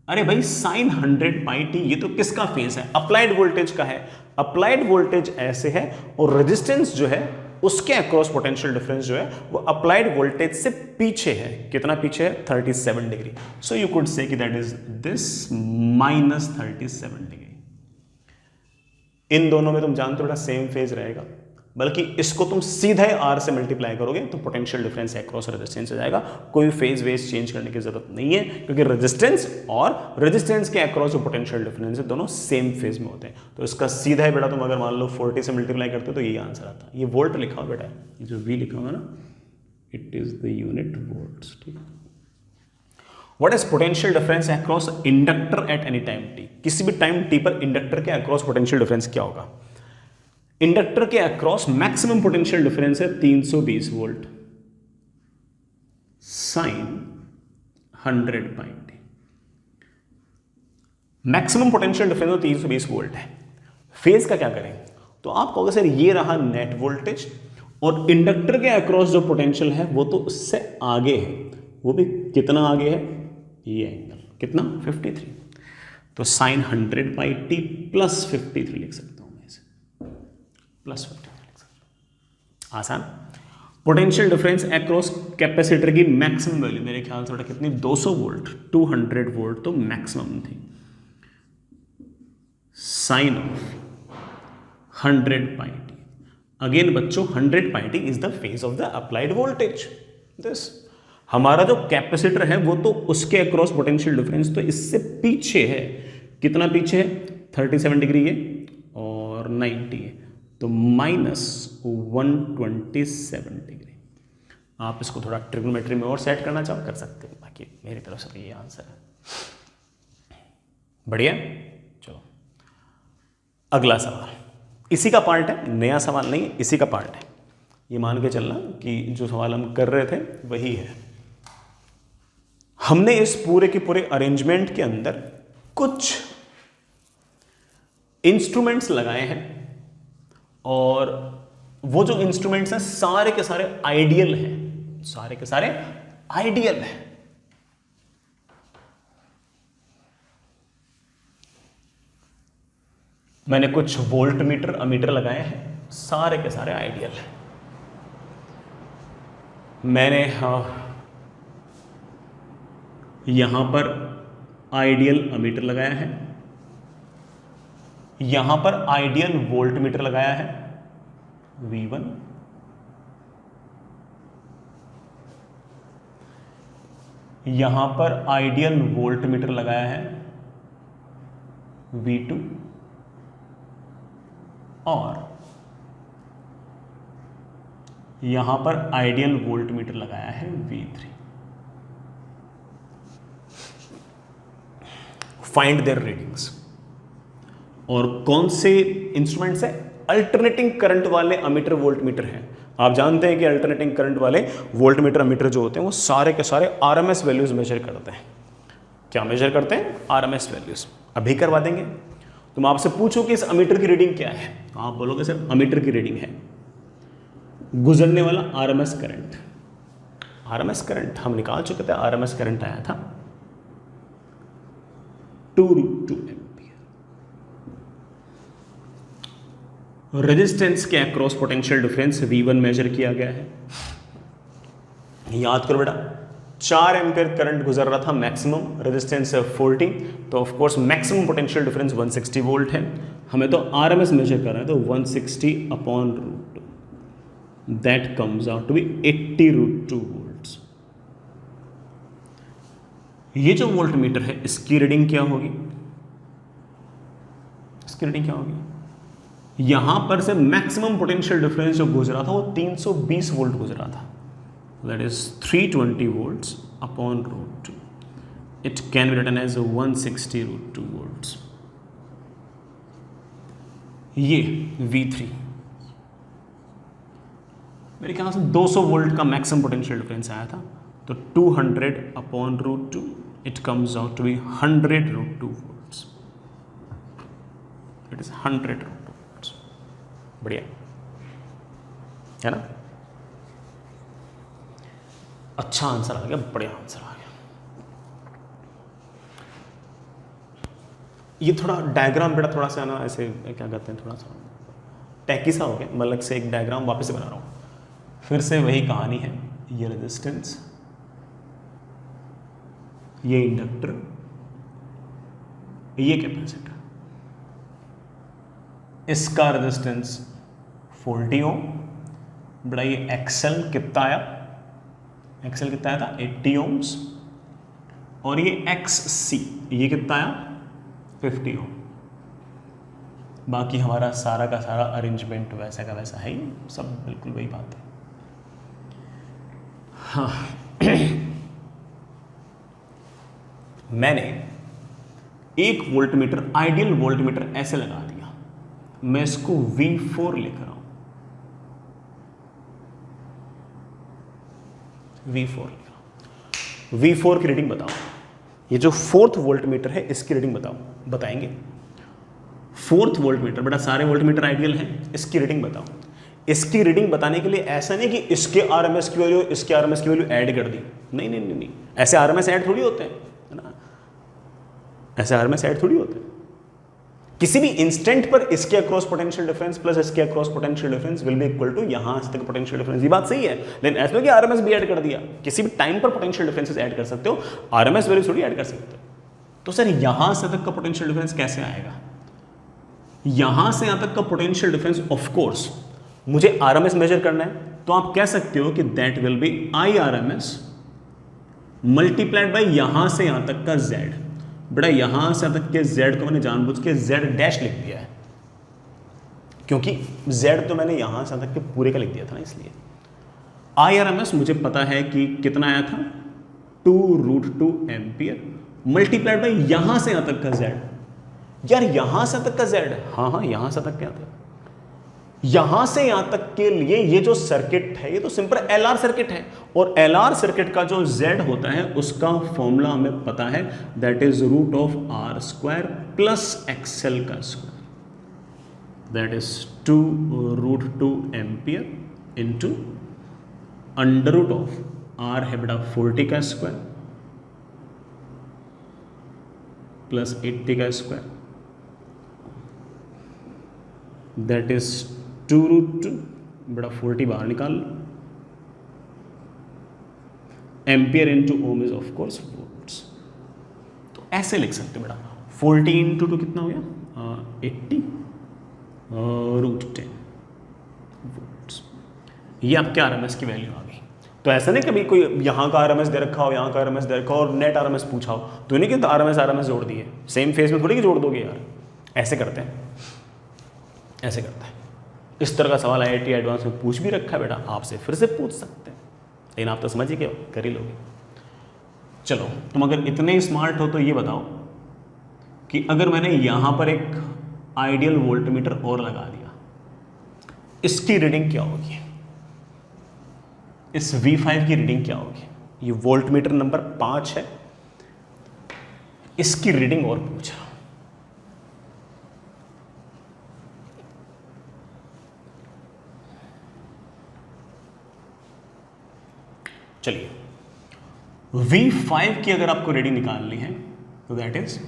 अरे भाई sin 100πt ये तो किसका फेज है, अप्लाइड वोल्टेज का है, अप्लाइड वोल्टेज ऐसे है और रेजिस्टेंस जो है उसके अक्रॉस पोटेंशियल डिफरेंस जो है वो अप्लाइड वोल्टेज से पीछे है, कितना पीछे है 37 degree, so you could say कि दैट इज दिस -37 डिग्री। इन दोनों में तुम जानते हो बेटा सेम फेज रहेगा, बल्कि इसको तुम सीधा ही R से मल्टीप्लाई करोगे तो पोटेंशियल डिफरेंस अक्रॉस रेजिस्टेंस हो जाएगा, कोई फेज वेज चेंज करने की जरूरत नहीं है क्योंकि रेजिस्टेंस और रेजिस्टेंस के अक्रॉस जो पोटेंशियल डिफरेंस है दोनों सेम फेज में होते हैं, तो इसका सीधा ही बेटा तुम अगर मान लो 40 से मल्टीप्लाई करते हो तो यही आंसर आता है। ये वोल्ट लिखा हो बेटा, ये जो V लिखा हुआ ना it is the unit volts, ठीक है। What is potential difference across inductor at any time T, किसी भी टाइम टी पर इंडक्टर के अक्रॉस पोटेंशियल डिफरेंस क्या होगा। इंडक्टर के अक्रॉस मैक्सिमम पोटेंशियल डिफरेंस है 320 volt sign 100 pi T. Maximum potential difference तो 320 वोल्ट है। फेज का क्या करें, तो आप कहोगे सर ये रहा नेट वोल्टेज और इंडक्टर के अक्रॉस जो पोटेंशियल है वो तो उससे आगे है, वो भी कितना आगे है, ये एंगल कितना 53, तो साइन 100 पाई टी प्लस 53 लिख सकता हूं मैं इसे, प्लस 53 लिख सकता हूं, आसान। पोटेंशियल डिफरेंस अक्रॉस कैपेसिटर की मैक्सिमम वैल्यू मेरे ख्याल से कितनी 200 वोल्ट 200 वोल्ट तो मैक्सिमम थी, sine of 100 pi t. Again बच्चों 100 pi t is the phase of the applied voltage. This हमारा जो कैपेसिटर है वो तो उसके अक्रॉस पोटेंशियल डिफरेंस तो इससे पीछे है, कितना पीछे है 37 डिग्री है और 90 है, तो माइनस 127 डिग्री। आप इसको थोड़ा ट्रिग्नोमेट्री में और सेट करना चाहो कर सकते हो, बाकी मेरी तरफ से तो ये आंसर है। बढ़िया, चलो अगला सवाल, इसी का पार्ट है, नया सवाल नहीं, इसी का पार्ट है। ये मान के चलना कि जो सवाल हम कर रहे थे वही है। हमने इस पूरे के पूरे अरेंजमेंट के अंदर कुछ इंस्ट्रूमेंट्स लगाए हैं और वो जो इंस्ट्रूमेंट्स हैं सारे के सारे आइडियल हैं, सारे के सारे आइडियल हैं। मैंने कुछ वोल्ट मीटर अमीटर लगाए हैं, सारे के सारे आइडियल हैं। मैंने यहां पर आइडियल अमीटर लगाया है, यहां पर आइडियल वोल्ट मीटर लगाया है V1, यहां पर आइडियल वोल्ट मीटर लगाया है V2 और यहां पर आइडियल वोल्ट मीटर लगाया है V3। Find their readings. और कौन से इंस्ट्रूमेंट्स है, अल्टरनेटिंग करंट वाले अमीटर वोल्ट मीटर हैं। आप जानते हैं कि अल्टरनेटिंग करंट वाले वोल्ट मीटर अमीटर जो होते हैं वो सारे के सारे आरएमएस वैल्यूज मेजर करते हैं। क्या मेजर करते हैं, आरएमएस वैल्यूज। अभी करवा देंगे। तुम आपसे पूछो कि इस अमीटर की रीडिंग क्या है, आप बोलोगे सर अमीटर की रीडिंग है गुजरने वाला आरएमएस करंट। आरएमएस करंट हम निकाल चुके थे, आरएमएस करंट आया था 2√2 एम्पियर। रेजिस्टेंस के across potential difference V1 measure किया गया है। याद करो बेटा 4 एम्पियर करंट गुजर रहा था, मैक्सिमम रेजिस्टेंस 40, तो of course maximum potential difference 160 volt है। हमें तो आरएमएस मेजर करना है, तो 160 upon √2 that comes out to be 80√2 volts. ये जो वोल्ट मीटर है इसकी रीडिंग क्या होगी, इसकी रीडिंग क्या होगी, यहां पर से मैक्सिमम पोटेंशियल डिफरेंस जो गुजरा था वो 320 वोल्ट गुजरा था, that is 320 volts upon √2। It can be written as 160√2 volts. ये V3 मेरे ख्याल से 200 वोल्ट का मैक्सिमम पोटेंशियल डिफरेंस आया था, तो 200 upon √2 it comes out to be 100√2 volts. It is 100√2 volts. बढ़िया है ना, अच्छा आंसर आ गया, बढ़िया आंसर आ गया। ये थोड़ा डायग्राम बेटा थोड़ा सा ना ऐसे क्या कहते हैं, थोड़ा सा टैकी सा हो गया, मतलब से एक डायग्राम वापस से बना रहा हूँ। फिर से वही कहानी है, ये रेजिस्टेंस, ये इंडक्टर, ये कैपेसिटर, इसका रेजिस्टेंस 40 ओम, बड़ा ये एक्सेल कितना आया, एक्सेल कितना आया था 80 ओम्स, और ये XC ये कितना आया 50 ओम। बाकी हमारा सारा का सारा अरेंजमेंट वैसा का वैसा है ही, सब बिल्कुल वही बात है। हाँ मैंने एक वोल्टमीटर, आइडियल वोल्टमीटर ऐसे लगा दिया, मैं इसको V4 लिख रहा हूं, V4 लिख रहा हूं। V4 की रीडिंग बताओ, ये जो फोर्थ वोल्टमीटर है इसकी रीडिंग बताओ, बताएंगे। फोर्थ वोल्टमीटर, बेटा सारे वोल्टमीटर आइडियल हैं, इसकी रीडिंग बताओ। इसकी रीडिंग बताने के लिए ऐसा नहीं कि इसके आरएमएस की वैल्यू इसके आरएमएस की वैल्यू ऐड कर दी, नहीं नहीं नहीं नहीं, ऐसे आरएमएस ऐड थोड़ी होते हैं, है ना, ऐसे आरएमएस ऐड थोड़ी होते हैं। किसी भी इंस्टेंट पर इसके अक्रॉस पोटेंशियल डिफरेंस प्लस इसके across potential difference will be equal to यहां से तक पोटेंशियल डिफरेंस, ये बात सही है, लेकिन ऐसा नहीं कि आरएमएस भी ऐड कर दिया, किसी भी टाइम पर पोटेंशियल डिफरेंसेस ऐड कर सकते हो, आरएमएस वैल्यू थोड़ी ऐड कर सकते हो। तो सर यहां से तक का पोटेंशियल डिफरेंस कैसे आएगा? यहां से यहां तक का पोटेंशियल डिफरेंस, ऑफ कोर्स मुझे आरएमएस मेजर करना है, तो आप कह सकते हो कि that will be I RMS multiplied by यहां से यहां तक का जेड। बेटा यहां से तक के z को मैंने जानबूझ के z डैश लिख दिया है, क्योंकि z तो मैंने यहां से तक के पूरे का लिख दिया था ना, इसलिए IRMS मुझे पता है कि कितना आया था, 2√2 एम्पियर मल्टीप्लाइड बाय यहां से यहां तक का z। यार यहां से तक का z, हाँ यहां से तक क्या था, यहां से यहां तक के लिए ये जो सर्किट है ये तो सिंपल LR सर्किट है, और LR सर्किट का जो Z होता है उसका फॉर्मूला हमें पता है, that is √R² plus XL का square, that is 2√2 ampere into √R है बेटा 40 का स्क्वायर प्लस 80 का स्क्वायर, दैट इज 2√2 बेटा 40 बाहर निकाल, ampere into ohm is of course volts. तो ऐसे लिख सकते हो बेटा, 40 इंटू 2 कितना हो गया, 80 √10 वोल्ट्स। ये आपके आरएमएस की वैल्यू आ गई। तो ऐसा नहीं कभी कोई यहाँ का आरएमएस दे रखा हो, यहाँ का आरएमएस दे रखा हो और नेट आरएमएस पूछा हो, तो नहीं कि आरएमएस जोड़ दिए, सेम फेज में थोड़ी कि जोड़ दोगे यार, ऐसे करते हैं, ऐसे करता है। इस तरह का सवाल IIT एडवांस में पूछ भी रखा है बेटा, आपसे फिर से पूछ सकते हैं, लेकिन आप तो समझिए क्या कर ही लोगे। चलो तुम अगर इतने स्मार्ट हो तो ये बताओ कि अगर मैंने यहां पर एक आइडियल वोल्टमीटर और लगा दिया, इसकी रीडिंग क्या होगी, इस V5 की रीडिंग क्या होगी? ये वोल्टमीटर नंबर 5 है, इसकी रीडिंग और पूछा, चलिए V5 की अगर आपको रीडिंग निकालनी है तो दैट इज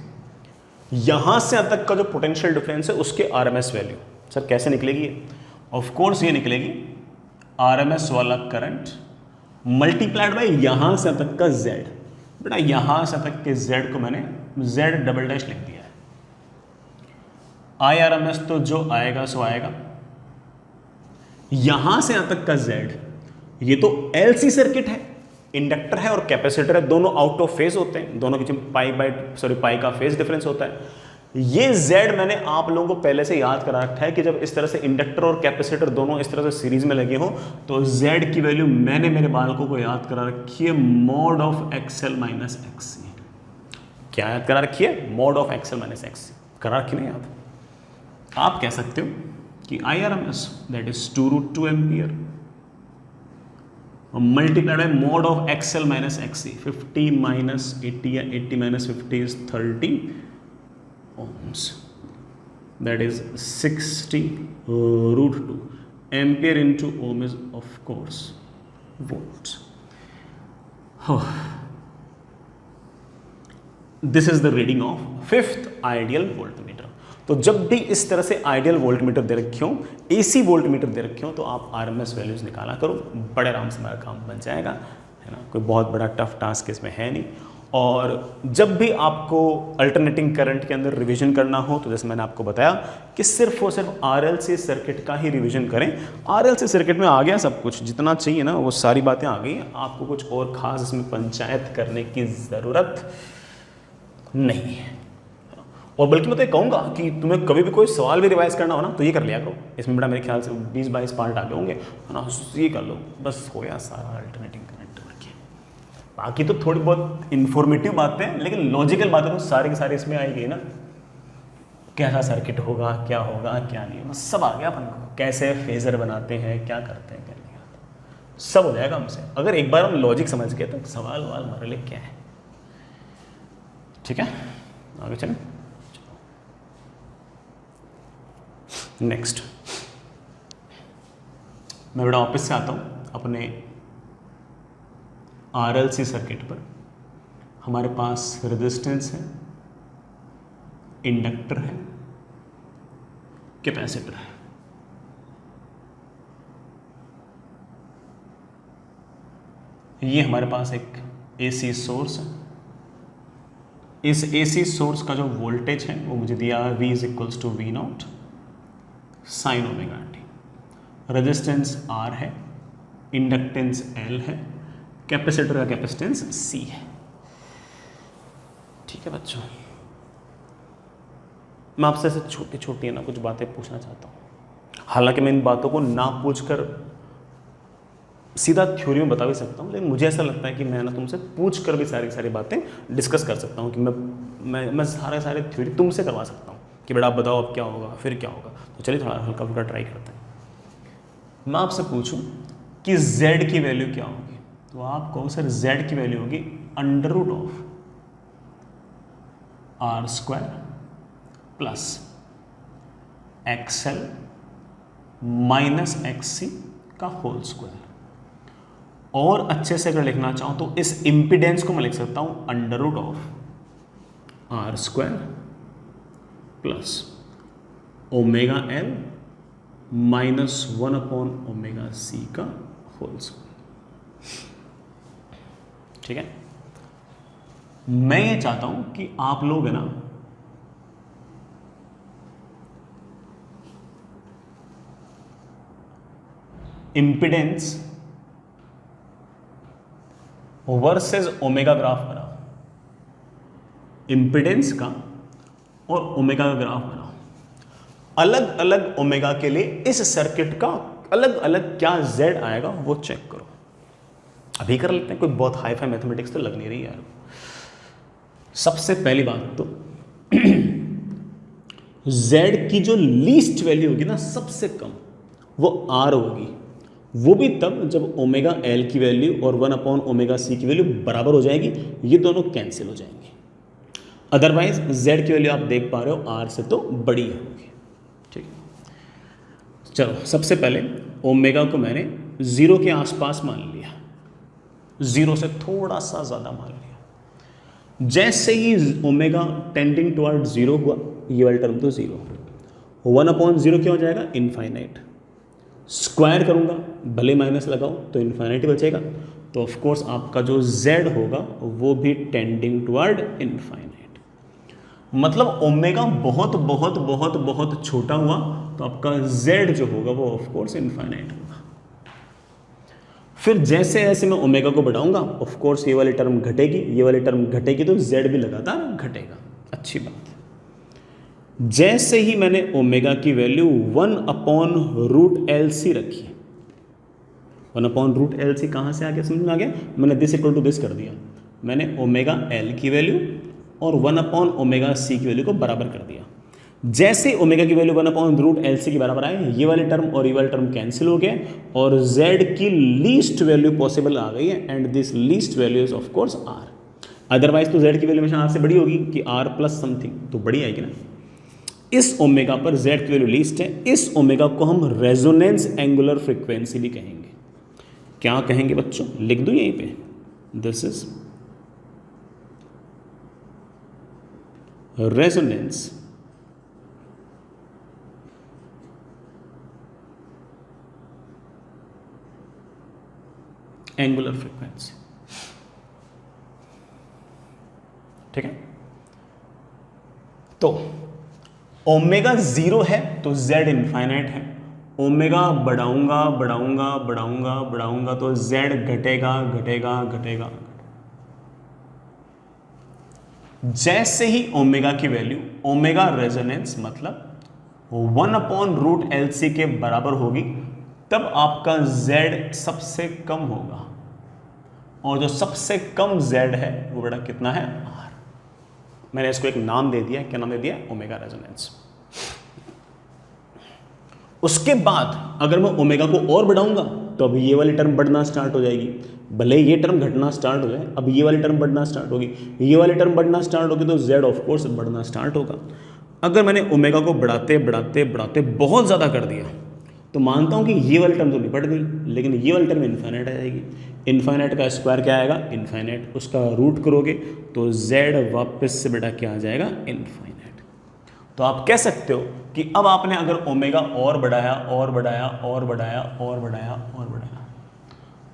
यहां से यहां तक का जो पोटेंशियल डिफरेंस है उसके आरएमएस वैल्यू। सर कैसे निकलेगी? ऑफ कोर्स ये निकलेगी आरएमएस वाला करंट मल्टीप्लाइड बाय यहां से तक का Z। बेटा यहां से तक के Z को मैंने Z डबल डैश लिख दिया है, IRMS तो जो आएगा सो आएगा, यहां से यहां तक का Z, ये तो LC सर्किट है, इंडक्टर है और कैपेसिटर है, दोनों आउट ऑफ फेज होते हैं, दोनों के पाई का फेज डिफरेंस होता है। ये Z मैंने आप लोगों को पहले से याद करा रखा है कि जब इस तरह से इंडक्टर और कैपेसिटर दोनों इस तरह से सीरीज में लगे हो तो Z की वैल्यू मैंने मेरे बालकों को याद करा रखी है, mod of XL minus XC। क्या याद करा रखी है? Mod of XL minus XC करा रखी नहीं याद। आप कह सकते हो कि IRMS that is 2√2 ampere multiplied by mod of XL minus XC, 50 minus 80 या 80 minus 50 is 30 ohms, that is 60√2 ampere into ohm is of course volts. This is the reading of fifth ideal voltmeter. तो जब भी इस तरह से आइडियल वोल्टमीटर दे रखे हो, AC वोल्टमीटर दे रखे हो, तो आप RMS वैल्यूज निकाला करो, बड़े आराम से हमारा काम बन जाएगा, है ना, कोई बहुत बड़ा टफ टास्क इसमें है नहीं। और जब भी आपको अल्टरनेटिंग करंट के अंदर रिवीजन करना हो तो जैसे मैंने आपको बताया कि सिर्फ और सिर्फ RLC सर्किट का ही रिवीजन करें। RLC सर्किट में आ गया सब कुछ, जितना चाहिए ना वो सारी बातें आ गई, आपको कुछ और ख़ास इसमें पंचायत करने की ज़रूरत नहीं है। और बल्कि मैं तो ये कहूँगा कि तुम्हें कभी भी कोई सवाल भी रिवाइज करना हो ना तो ये कर लिया करो, इसमें बड़ा मेरे ख्याल से 20-22 पार्ट आगे होंगे, है ना, ये कर लो, बस हो गया सारा अल्टरनेटिंग करंट करके। बाकी तो थोड़ी बहुत इंफॉर्मेटिव बातें हैं, लेकिन लॉजिकल बातें तो सारे के सारे इसमें आएगी ना। कैसा सर्किट होगा, क्या होगा, क्या नहीं होगा, सब आ गया अपन को। कैसे फेजर बनाते हैं, क्या करते हैं, क्या नहीं करते, सब हो जाएगा हमसे। अगर एक बार हम लॉजिक समझ गए तो सवाल वाल हमारे लिए क्या है। ठीक है, आगे चलें। नेक्स्ट, मैं बड़ा वापस से आता हूँ अपने RLC सर्किट पर। हमारे पास रेजिस्टेंस है, इंडक्टर है, कैपेसिटर है। ये हमारे पास एक AC सोर्स है। इस AC सोर्स का जो वोल्टेज है वो मुझे दिया है V = V0 sin ωt। Resistance R है, इंडक्टेंस L है, कैपेसिटर का कैपेसिटेंस C है। ठीक है बच्चों, मैं आपसे ऐसे छोटी छोटी है ना कुछ बातें पूछना चाहता हूँ। हालांकि मैं इन बातों को ना पूछकर सीधा थ्योरी में बता भी सकता हूँ, लेकिन मुझे ऐसा लगता है कि मैं ना तुमसे पूछ कर भी सारी बातें डिस्कस कर सकता हूँ, कि मैं सारे थ्योरी तुमसे करवा सकता हूँ कि बेटा आप बताओ अब क्या होगा, फिर क्या होगा। तो चलिए थोड़ा हल्का फुल्का ट्राई करते हैं। मैं आपसे पूछूं कि z की वैल्यू क्या होगी, तो आप कहो सर z की वैल्यू होगी √r² plus XL minus XC का होल स्क्वायर। और अच्छे से अगर लिखना चाहूं तो इस इंपिडेंस को मैं लिख सकता हूं √r² plus ωL minus 1/ωc का होल स्क्वायर। ठीक है, मैं ये चाहता हूं कि आप लोग है ना इंपिडेंस वर्सेस ओमेगा ग्राफ बनाओ, इंपिडेंस का और ओमेगा का ग्राफ बनाओ। अलग अलग ओमेगा के लिए इस सर्किट का अलग अलग क्या z आएगा वो चेक करो। अभी कर लेते हैं, कोई बहुत हाई फाई मैथमेटिक्स तो लग नहीं रही यार। सबसे पहली बात तो z की जो लीस्ट वैल्यू होगी ना, सबसे कम, वो r होगी। वो भी तब जब ओमेगा L की वैल्यू और 1/ωc की वैल्यू बराबर हो जाएगी, ये दोनों कैंसिल हो जाएंगे। अदरवाइज z की वैल्यू आप देख पा रहे हो r से तो बड़ी होगी। ठीक है, चलो सबसे पहले ओमेगा को मैंने 0 के आसपास मान लिया, 0 से थोड़ा सा ज़्यादा मान लिया। जैसे ही ओमेगा टेंडिंग टुवर्ड 0 हुआ, ये वाला टर्म तो 0, 1/0 क्या हो जाएगा, इनफाइनाइट। स्क्वायर करूंगा, भले माइनस लगाओ तो इनफाइनाइट बचेगा। तो ऑफ कोर्स आपका जो z होगा वो भी टेंडिंग टुवर्ड इनफाइनाइट। मतलब ओमेगा बहुत बहुत बहुत बहुत छोटा हुआ तो आपका z जो होगा वो ऑफ कोर्स इनफाइनाइट होगा। फिर जैसे जैसे मैं ओमेगा को बढ़ाऊंगा, ऑफ कोर्स ये वाली टर्म घटेगी, ये वाली टर्म घटेगी, तो z भी लगातार घटेगा। अच्छी बात है। जैसे ही मैंने ओमेगा की वैल्यू 1/√LC रखी, 1/√LC कहाँ से आ गया, समझ में आ गया। मैंने दिस इक्वल टू दिस कर दिया, मैंने ओमेगा L की वैल्यू और 1/ωc की वैल्यू को बराबर कर दिया। जैसे ओमेगा की वैल्यू 1/√LC के बराबर आए, ये वाली टर्म और ये वाली टर्म कैंसिल हो गए और z की लीस्ट वैल्यू पॉसिबल आ गई है, and this least value is of course r। Otherwise तो z की वैल्यू हमेशा r से बड़ी होगी कि r प्लस समथिंग, तो बड़ी आएगी ना। इस ओमेगा पर z की वैल्यू लीस्ट है। इस ओमेगा को हम रेजोनेंस एंगुलर फ्रीक्वेंसी भी कहेंगे। क्या कहेंगे बच्चों, लिख दूं यहीं पे, this is resonance angular frequency. ठीक है, तो ओमेगा 0 है तो z इनफाइनाइट है। ओमेगा बढ़ाऊंगा बढ़ाऊंगा बढ़ाऊंगा बढ़ाऊंगा तो z घटेगा घटेगा घटेगा। जैसे ही ओमेगा की वैल्यू, ओमेगा रेजोनेंस मतलब 1/√LC के बराबर होगी, तब आपका z सबसे कम होगा। और जो सबसे कम z है वो बेटा कितना है, r। मैंने इसको एक नाम दे दिया, क्या नाम दे दिया, ओमेगा रेजोनेंस। उसके बाद अगर मैं ओमेगा को और बढ़ाऊंगा तो अब ये वाली टर्म बढ़ना स्टार्ट हो जाएगी, भले ये टर्म घटना स्टार्ट हो जाए, अब ये वाली टर्म बढ़ना स्टार्ट होगी, ये वाली टर्म बढ़ना स्टार्ट होगी तो z ऑफ कोर्स बढ़ना स्टार्ट होगा। अगर मैंने ओमेगा को बढ़ाते बढ़ाते बढ़ाते बहुत ज़्यादा कर दिया तो मानता हूँ कि ये वाली टर्म तो नहीं बढ़ गई, लेकिन ये वाली टर्म इन्फाइनाइट आ जाएगी। इन्फाइनाइट का स्क्वायर क्या आएगा, इन्फाइनाइट, उसका रूट करोगे तो z वापस से बेटा क्या आ जाएगा, इन्फाइनाइट। तो आप कह सकते हो कि अब आपने अगर ओमेगा और बढ़ाया और बढ़ाया और बढ़ाया और बढ़ाया और बढ़ाया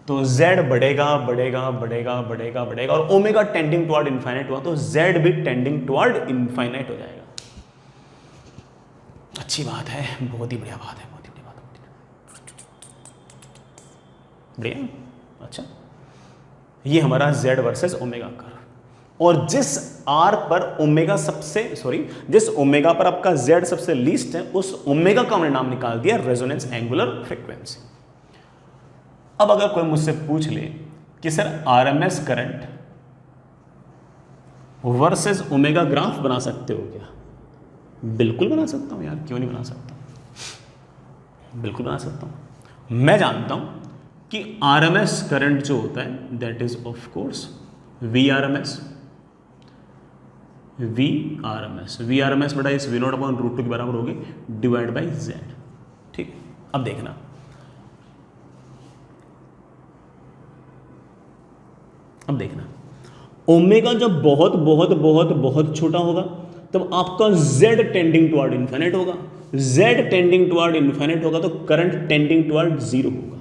तो z बढ़ेगा बढ़ेगा बढ़ेगा बढ़ेगा बढ़ेगा और ओमेगा टेंडिंग टुवर्ड इनफाइनाइट हुआ तो z भी टेंडिंग टुवर्ड इनफाइनाइट हो जाएगा। अच्छी बात है, बहुत ही बढ़िया बात है, बहुत ही बढ़िया बात है, बढ़िया। अच्छा, ये हमारा z वर्सेस ओमेगा कर्व, और जिस r पर ओमेगा जिस ओमेगा पर आपका z सबसे लीस्ट है उस ओमेगा का हमने नाम निकाल दिया रेजोनेंस एंगुलर फ्रीक्वेंसी। अब अगर कोई मुझसे पूछ ले कि sir RMS current versus omega graph बना सकते हो क्या, बिल्कुल बना सकता हूं यार, क्यों नहीं बना सकता, बिल्कुल बना सकता हूं। मैं जानता हूं कि आरएमएस करंट जो होता है that is of course V RMS बटा इस वी नॉट अपॉन रूट 2 के बराबर होगी डिवाइड बाई जेड। ठीक, अब देखना ओमेगा जब बहुत बहुत बहुत बहुत छोटा होगा तब आपका z टेंडिंग टुवर्ड इन्फिनिट होगा, z टेंडिंग टुवर्ड इन्फिनिट होगा तो करंट टेंडिंग टुवर्ड जीरो होगा,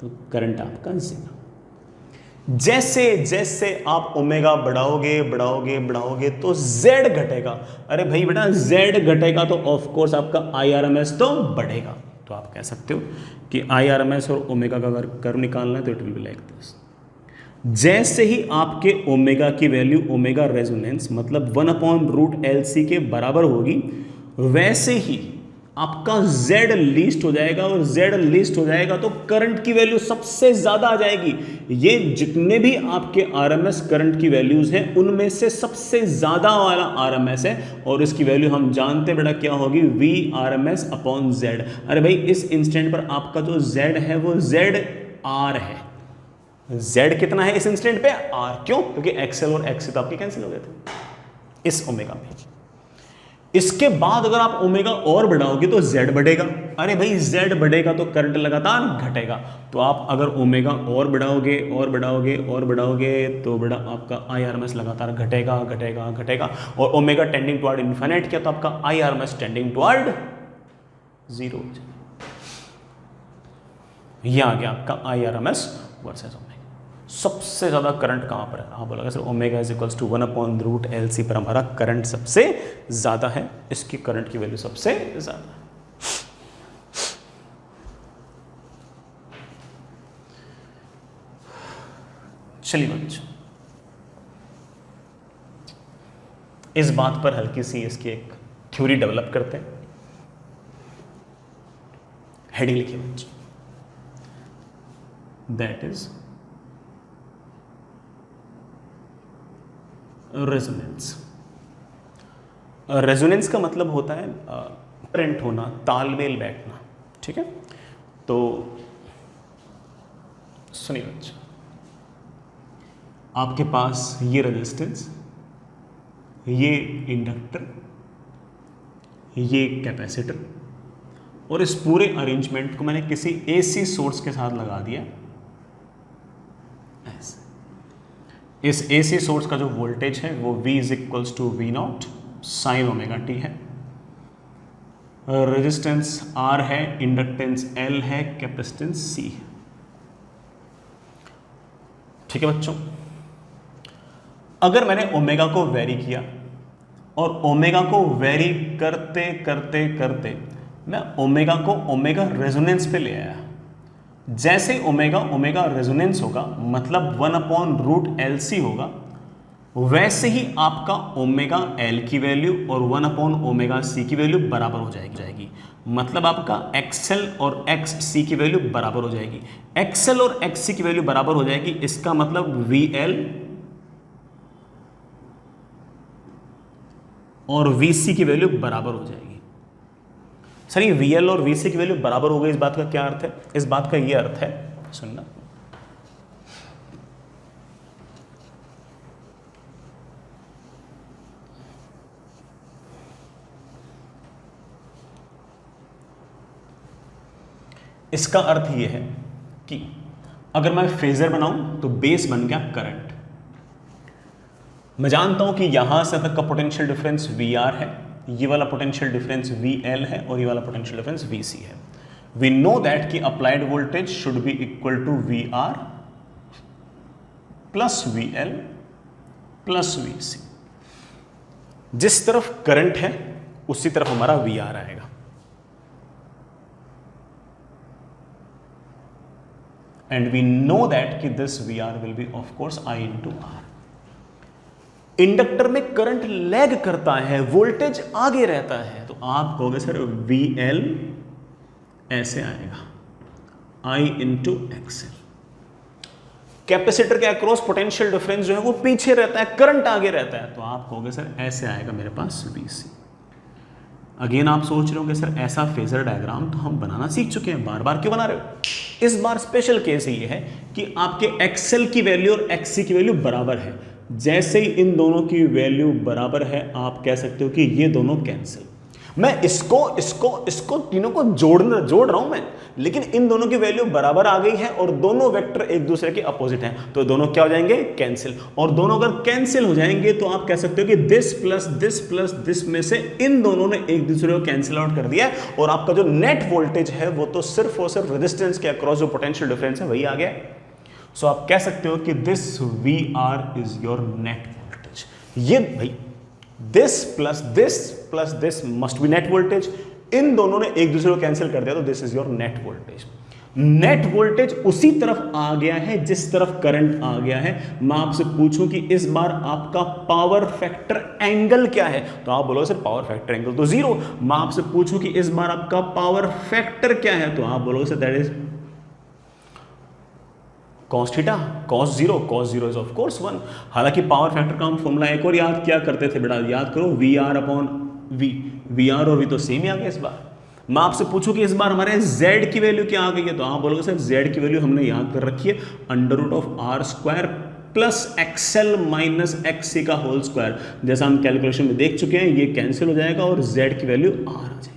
तो करंट आपका जीरो। जैसे जैसे आप ओमेगा बढ़ाओगे बढ़ाओगे बढ़ाओगे तो z घटेगा। अरे भाई बेटा z घटेगा तो ऑफ कोर्स आपका IRMS तो बढ़ेगा। तो आप कह सकते हो कि IRMS और ओमेगा का अगर कर्व निकालना है तो it will be like this. जैसे ही आपके ओमेगा की वैल्यू ओमेगा रेजोनेंस मतलब 1/√LC के बराबर होगी वैसे ही आपका Z लीस्ट हो जाएगा, और Z लीस्ट हो जाएगा तो करंट की वैल्यू सबसे ज्यादा आ जाएगी। ये जितने भी आपके RMS करंट की वैल्यूज हैं उनमें से सबसे ज्यादा वाला RMS है, और इसकी वैल्यू हम जानते बेटा क्या होगी, VRMS अपॉन Z। अरे भाई इस इंस्टेंट पर आपका जो Z है वो ZR है। Z कितना है इस इंस्टेंट पे, R। क्यों, क्योंकि XL और XC तो आपके कैंसिल हो गए थे इस ओमेगा में। इसके बाद अगर आप ओमेगा और बढ़ाओगे तो Z बढ़ेगा। अरे भाई Z बढ़ेगा तो करंट लगातार घटेगा, तो आप अगर ओमेगा और बढ़ाओगे और बढ़ाओगे और बढ़ाओगे तो बेटा आपका IRMS लगातार घटेगा घटेगा घटेगा, और ओमेगा टेंडिंग टुवर्ड इन्फिनिट किया तो आपका IRMS टेंडिंग टुवर्ड जीरो हो जाएगा। ये आ गया आपका IRMS वर्सेस ओमेगा। सबसे ज्यादा करंट कहां पर है, हाँ बोला sir omega is equals to 1/√LC पर हमारा करंट सबसे ज्यादा है, इसकी करंट की वैल्यू सबसे ज्यादा है। चलिए बच्चों इस बात पर हल्की सी इसकी एक थ्योरी डेवलप करते हैं। हेडिंग लिखिए बच्चों, दैट इज रेजोनेंस। रेजोनेंस का मतलब होता है करंट होना, तालमेल बैठना। ठीक है, तो सुनिए बच्चों, आपके पास ये रेजिस्टेंस, ये इंडक्टर, ये कैपेसिटर, और इस पूरे अरेंजमेंट को मैंने किसी AC सोर्स के साथ लगा दिया ऐसे। इस AC सोर्स का जो वोल्टेज है वो V is equals to V0 sine omega t है, रेजिस्टेंस R है, इंडक्टेंस L है, कैपेसिटेंस C है। ठीक है बच्चों, अगर मैंने ओमेगा को वेरी किया और ओमेगा को वेरी करते करते करते मैं ओमेगा को ओमेगा रेजोनेंस पे ले आया, जैसे ओमेगा ओमेगा रेजोनेंस होगा मतलब 1/√LC होगा, वैसे ही आपका ओमेगा एल की वैल्यू और 1 अपॉन ओमेगा सी की वैल्यू बराबर हो जाएगी। मतलब आपका एक्सएल और एक्स सी की वैल्यू बराबर हो जाएगी। एक्सएल और एक्स सी की वैल्यू बराबर हो जाएगी, इसका मतलब वी एल और वी सी की वैल्यू बराबर हो जाएगी। सर ये वी एल और वी सी की वैल्यू बराबर हो गई, इस बात का क्या अर्थ है? इस बात का ये अर्थ है, सुनना, इसका अर्थ यह है कि अगर मैं फेजर बनाऊं तो बेस बन गया करंट। मैं जानता हूं कि यहां से तक का पोटेंशियल डिफरेंस वी आर है, ये वाला पोटेंशियल डिफरेंस वी एल है और ये वाला पोटेंशियल डिफरेंस वी सी है। वी नो दैट कि applied voltage should be equal to V R plus V L plus V C. जिस तरफ करंट है उसी तरफ हमारा वी आर आएगा। And we know that कि this VR will be of course I into R। Inductor में करंट लैग करता है, वोल्टेज आगे रहता है, तो आप कहोगे सर VL ऐसे आएगा I into XL। कैपेसिटर के अक्रॉस पोटेंशियल डिफरेंस जो है वो पीछे रहता है, करंट आगे रहता है, तो आप कहोगे सर ऐसे आएगा मेरे पास VC। अगेन आप सोच रहे हो कि सर ऐसा फेजर डायग्राम तो हम बनाना सीख चुके हैं, बार बार क्यों बना रहे हो? इस बार स्पेशल केस ये है कि आपके एक्सएल की वैल्यू और एक्ससी की वैल्यू बराबर है। जैसे ही इन दोनों की वैल्यू बराबर है, आप कह सकते हो कि ये दोनों कैंसिल। मैं इसको तीनों को जोड़ रहा हूं मैं, लेकिन इन दोनों की वैल्यू बराबर आ गई है और दोनों वेक्टर एक दूसरे के अपोजिट हैं, तो दोनों क्या हो जाएंगे? कैंसिल। और दोनों अगर कैंसिल हो जाएंगे तो आप कह सकते हो कि दिस प्लस दिस में से इन दोनों ने एक दूसरे को कैंसिल आउट कर दिया और आपका जो नेट वोल्टेज है वो तो सिर्फ और सिर्फ रेजिस्टेंस के अक्रॉस जो पोटेंशियल डिफरेंस है वही आ गया। सो आप कह सकते हो कि this V R is your net voltage. ये भाई this plus this must be net voltage. इन दोनों ने एक दूसरे को कैंसिल कर दिया तो this is your net voltage. Net voltage उसी तरफ आ गया है जिस तरफ करंट आ गया है। मैं आपसे पूछूं कि इस बार आपका पावर फैक्टर एंगल क्या है, तो आप बोलोगे सर पावर फैक्टर एंगल तो 0। मैं आपसे पूछूं कि इस बार आपका पावर फैक्टर क्या है, तो आप बोलोगे sir that is cos theta, cos 0 is of course 1। हालांकि पावर फैक्टर का हम फॉर्मूला एक और याद क्या करते थे बेटा, याद करो V R upon V R और वी तो सेम ही आ गया इस बार। मैं आपसे पूछूं कि इस बार हमारे z की वैल्यू क्या आ गई है, तो आप बोलोगे सर z की वैल्यू हमने याद कर रखी है √r² plus X L minus X C का होल स्क्वायर। जैसा हम कैलकुलेशन में देख चुके हैं, ये कैंसिल हो जाएगा और z की वैल्यू r आ जाएगी।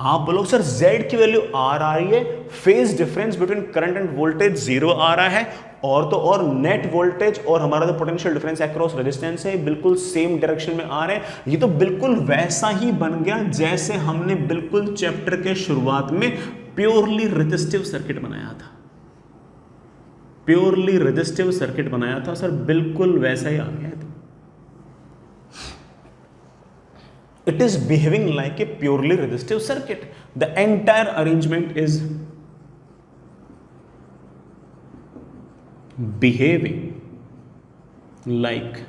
आप बोलोगे सर z की वैल्यू r आ रही है, phase difference between current end voltage 0 आ रहा है, और तो और नेट वोल्टेज और हमारा जो पोटेंशियल डिफरेंस अक्रॉस रेजिस्टेंस है बिल्कुल सेम डायरेक्शन में आ रहे हैं। ये तो बिल्कुल वैसा ही बन गया जैसे हमने बिल्कुल चैप्टर के शुरुआत में प्योरली रेजिस्टिव सर्किट बनाया था। प्योरली रेजिस्टिव सर्किट बनाया था सर, बिल्कुल वैसा ही आ गया है। It is behaving like a purely resistive circuit. The entire arrangement is behaving like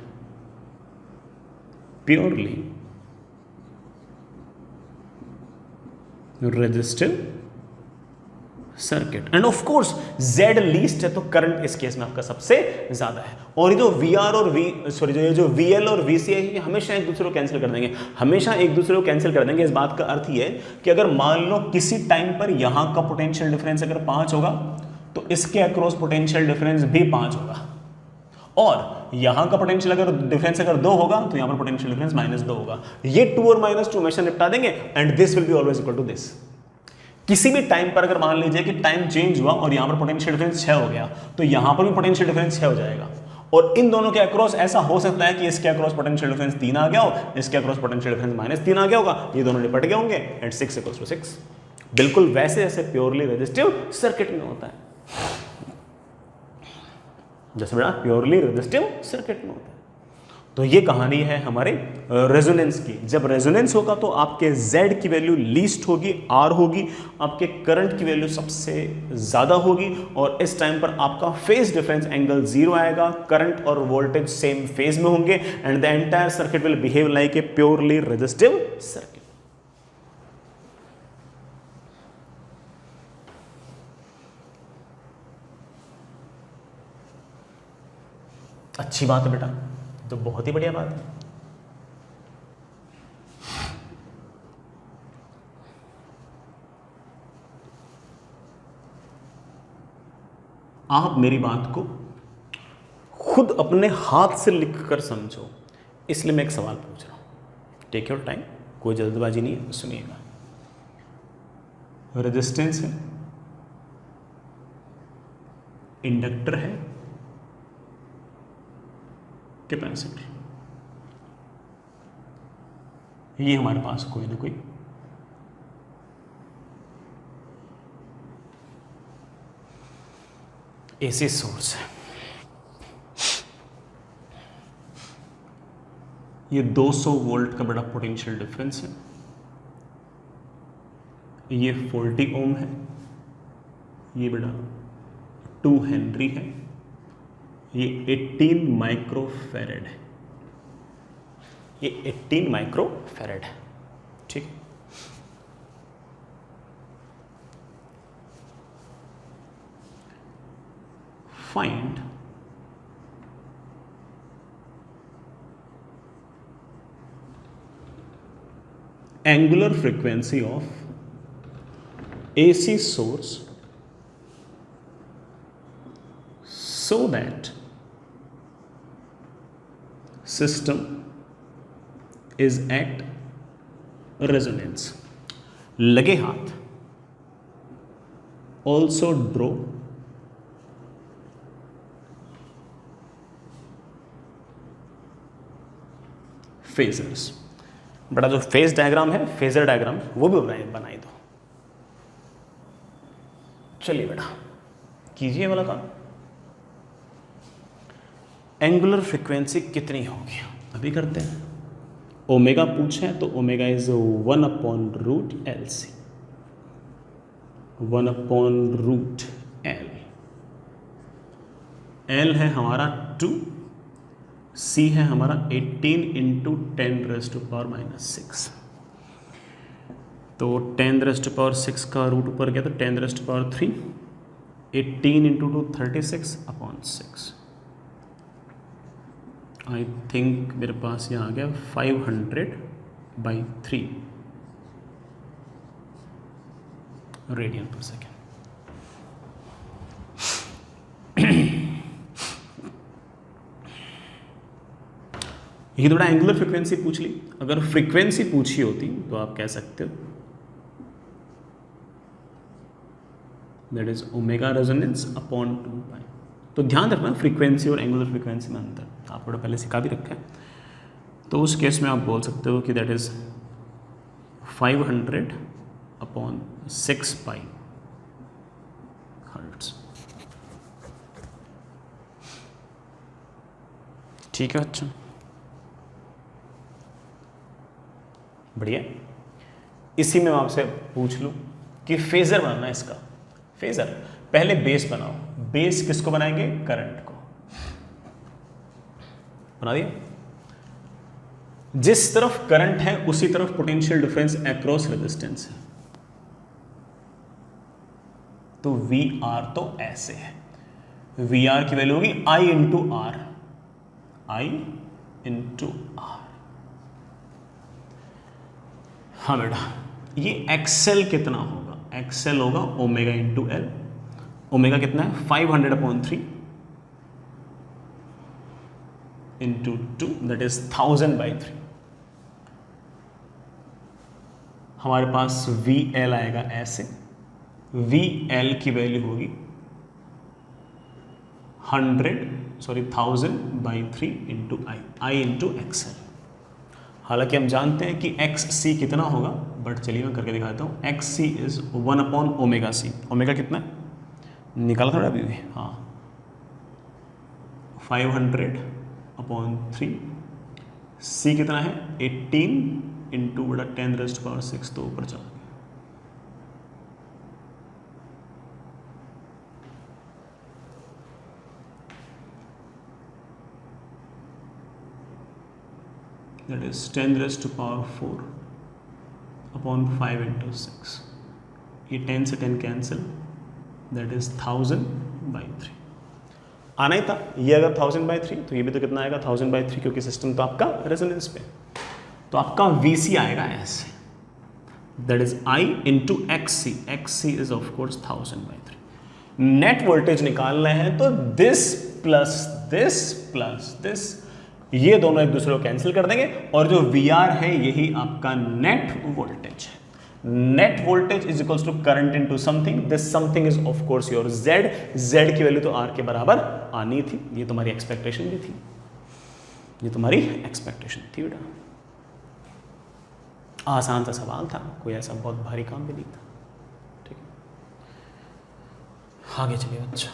purely resistive circuit. End of course Z least है तो करंट इस केस में आपका सबसे ज्यादा है। और ये जो VR और ये जो VL और VC है ये हमेशा एक दूसरे को कैंसिल कर देंगे, हमेशा एक दूसरे को कैंसिल कर देंगे। इस बात का अर्थ ये है कि अगर मान लो किसी टाइम पर यहां का पोटेंशियल डिफरेंस अगर 5 होगा तो इसके अक्रॉस पोटेंशियल डिफरेंस भी 5 होगा, और यहां का पोटेंशियल अगर डिफरेंस अगर 2 होगा तो यहां पर पोटेंशियल डिफरेंस -2 होगा। ये 2 और -2 हमेशा निपटा देंगे and this will be always equal to this. किसी भी टाइम पर अगर मान लीजिए कि टाइम चेंज हुआ और यहां पर पोटेंशियल डिफरेंस 6 हो गया तो यहां पर भी पोटेंशियल डिफरेंस 6 हो जाएगा, और इन दोनों के अक्रॉस ऐसा हो सकता है कि इसके अक्रॉस पोटेंशियल डिफरेंस 3 आ गया हो, इसके अक्रॉस पोटेंशियल डिफरेंस -3 आ गया होगा, ये दोनों निपट गए होंगे एंड 6 = 6। बिल्कुल वैसे जैसे प्योरली रेजिस्टिव सर्किट में होता है, जैसे बेटा प्योरली रेजिस्टिव सर्किट में होता है। तो ये कहानी है हमारे रेजोनेंस की। जब रेजोनेंस होगा तो आपके Z की वैल्यू लीस्ट होगी, R होगी, आपके करंट की वैल्यू सबसे ज़्यादा होगी, और इस टाइम पर आपका फेज डिफरेंस एंगल 0 आएगा, करंट और वोल्टेज सेम फेज में होंगे, and the entire circuit will behave like a purely resistive circuit. अच्छी बात है बेटा, तो बहुत ही बढ़िया बात है। आप मेरी बात को खुद अपने हाथ से लिख कर समझो, इसलिए मैं एक सवाल पूछ रहा हूं। टेक योर टाइम, कोई जल्दबाजी नहीं है, सुनिएगा। रेजिस्टेंस है, इंडक्टर है, कैपेसिटर, ये हमारे पास कोई ना कोई एसी सोर्स है। ये 200 वोल्ट का बड़ा पोटेंशियल डिफरेंस है, ये 40 ओम है, ये बड़ा 2 हेनरी है, ये 18 माइक्रोफैरेड है, ये 18 माइक्रोफैरेड है। ठीक, find angular frequency of AC source so that system is at resonance. लगे हाथ, also draw phasors. बड़ा जो फेज डायग्राम है, फेजर डायग्राम, वो भी बनाई दो। चलिए बेटा कीजिए वाला काम। एंगुलर फ्रीक्वेंसी कितनी होगी अभी करते हैं। ओमेगा पूछे तो omega is 1/√LC, 1/√L। L है हमारा 2, C है हमारा 18 × 10⁻⁻6। तो 10⁻⁶ का रूट ऊपर गया तो 10⁻3, 18 × 2 36/6। आई थिंक मेरे पास यहाँ आ गया 500/3 रेडियन पर सेकेंड। ये थोड़ा एंगुलर फ्रीक्वेंसी पूछ ली। अगर फ्रीक्वेंसी पूछी होती तो आप कह सकते हो that is omega resonance upon 2π। तो ध्यान रखना फ्रीक्वेंसी और एंगुलर फ्रीक्वेंसी में अंतर, आप थोड़ा पहले सिखा भी रखा है। तो उस केस में आप बोल सकते हो कि दैट इज 500/6π हर्ट्ज। ठीक है अच्छा, बढ़िया। इसी में मैं आपसे पूछ लूं कि फेजर बनाना है इसका। फेजर पहले बेस बनाओ। बेस किसको बनाएंगे? करंट को। बना दिया। जिस तरफ करंट है उसी तरफ पोटेंशियल डिफरेंस अक्रॉस रेजिस्टेंस है। तो वी आर तो ऐसे है, वी आर की वैल्यू होगी I × R, I × R। हाँ बेटा, ये एक्सेल कितना होगा? एक्सेल होगा ओमेगा × L। ओमेगा कितना है? 500/3 × 2 दैट इज 1000/3। हमारे पास VL आएगा ऐसे, VL की वैल्यू होगी 1000/3 × I × XL। हालांकि हम जानते हैं कि XC कितना होगा, बट चलिए मैं करके दिखाता हूँ। XC is 1/ωc। ओमेगा कितना है? निकाला था अभी भी, हाँ, 500/3 C कितना है 18 इंटू बड़ा 10⁻6 तो ऊपर चला गया। That is 10⁻4 upon 5 into 6। ये 10 से 10 कैंसिल, दैट इज 1000/3। आना ही था, ये अगर 1000/3 तो ये भी तो कितना आएगा 1000/3, क्योंकि सिस्टम तो आपका रेजोनेंस पे। तो आपका VC आएगा ऐसे, that is I into XC। XC is of course 1000/3। Net voltage निकालना है तो this plus this plus this, ये दोनों एक दूसरे को कैंसिल कर देंगे, और जो VR है यही आपका नेट वोल्टेज है। Net voltage is equals to current into something, this something is of course your Z। Z की वैल्यू तो R के बराबर आनी थी, ये तुम्हारी एक्सपेक्टेशन भी थी, ये तुम्हारी एक्सपेक्टेशन थी बेटा। आसान सा सवाल था, कोई ऐसा बहुत भारी काम भी नहीं था। ठीक है, आगे चलिए बच्चा।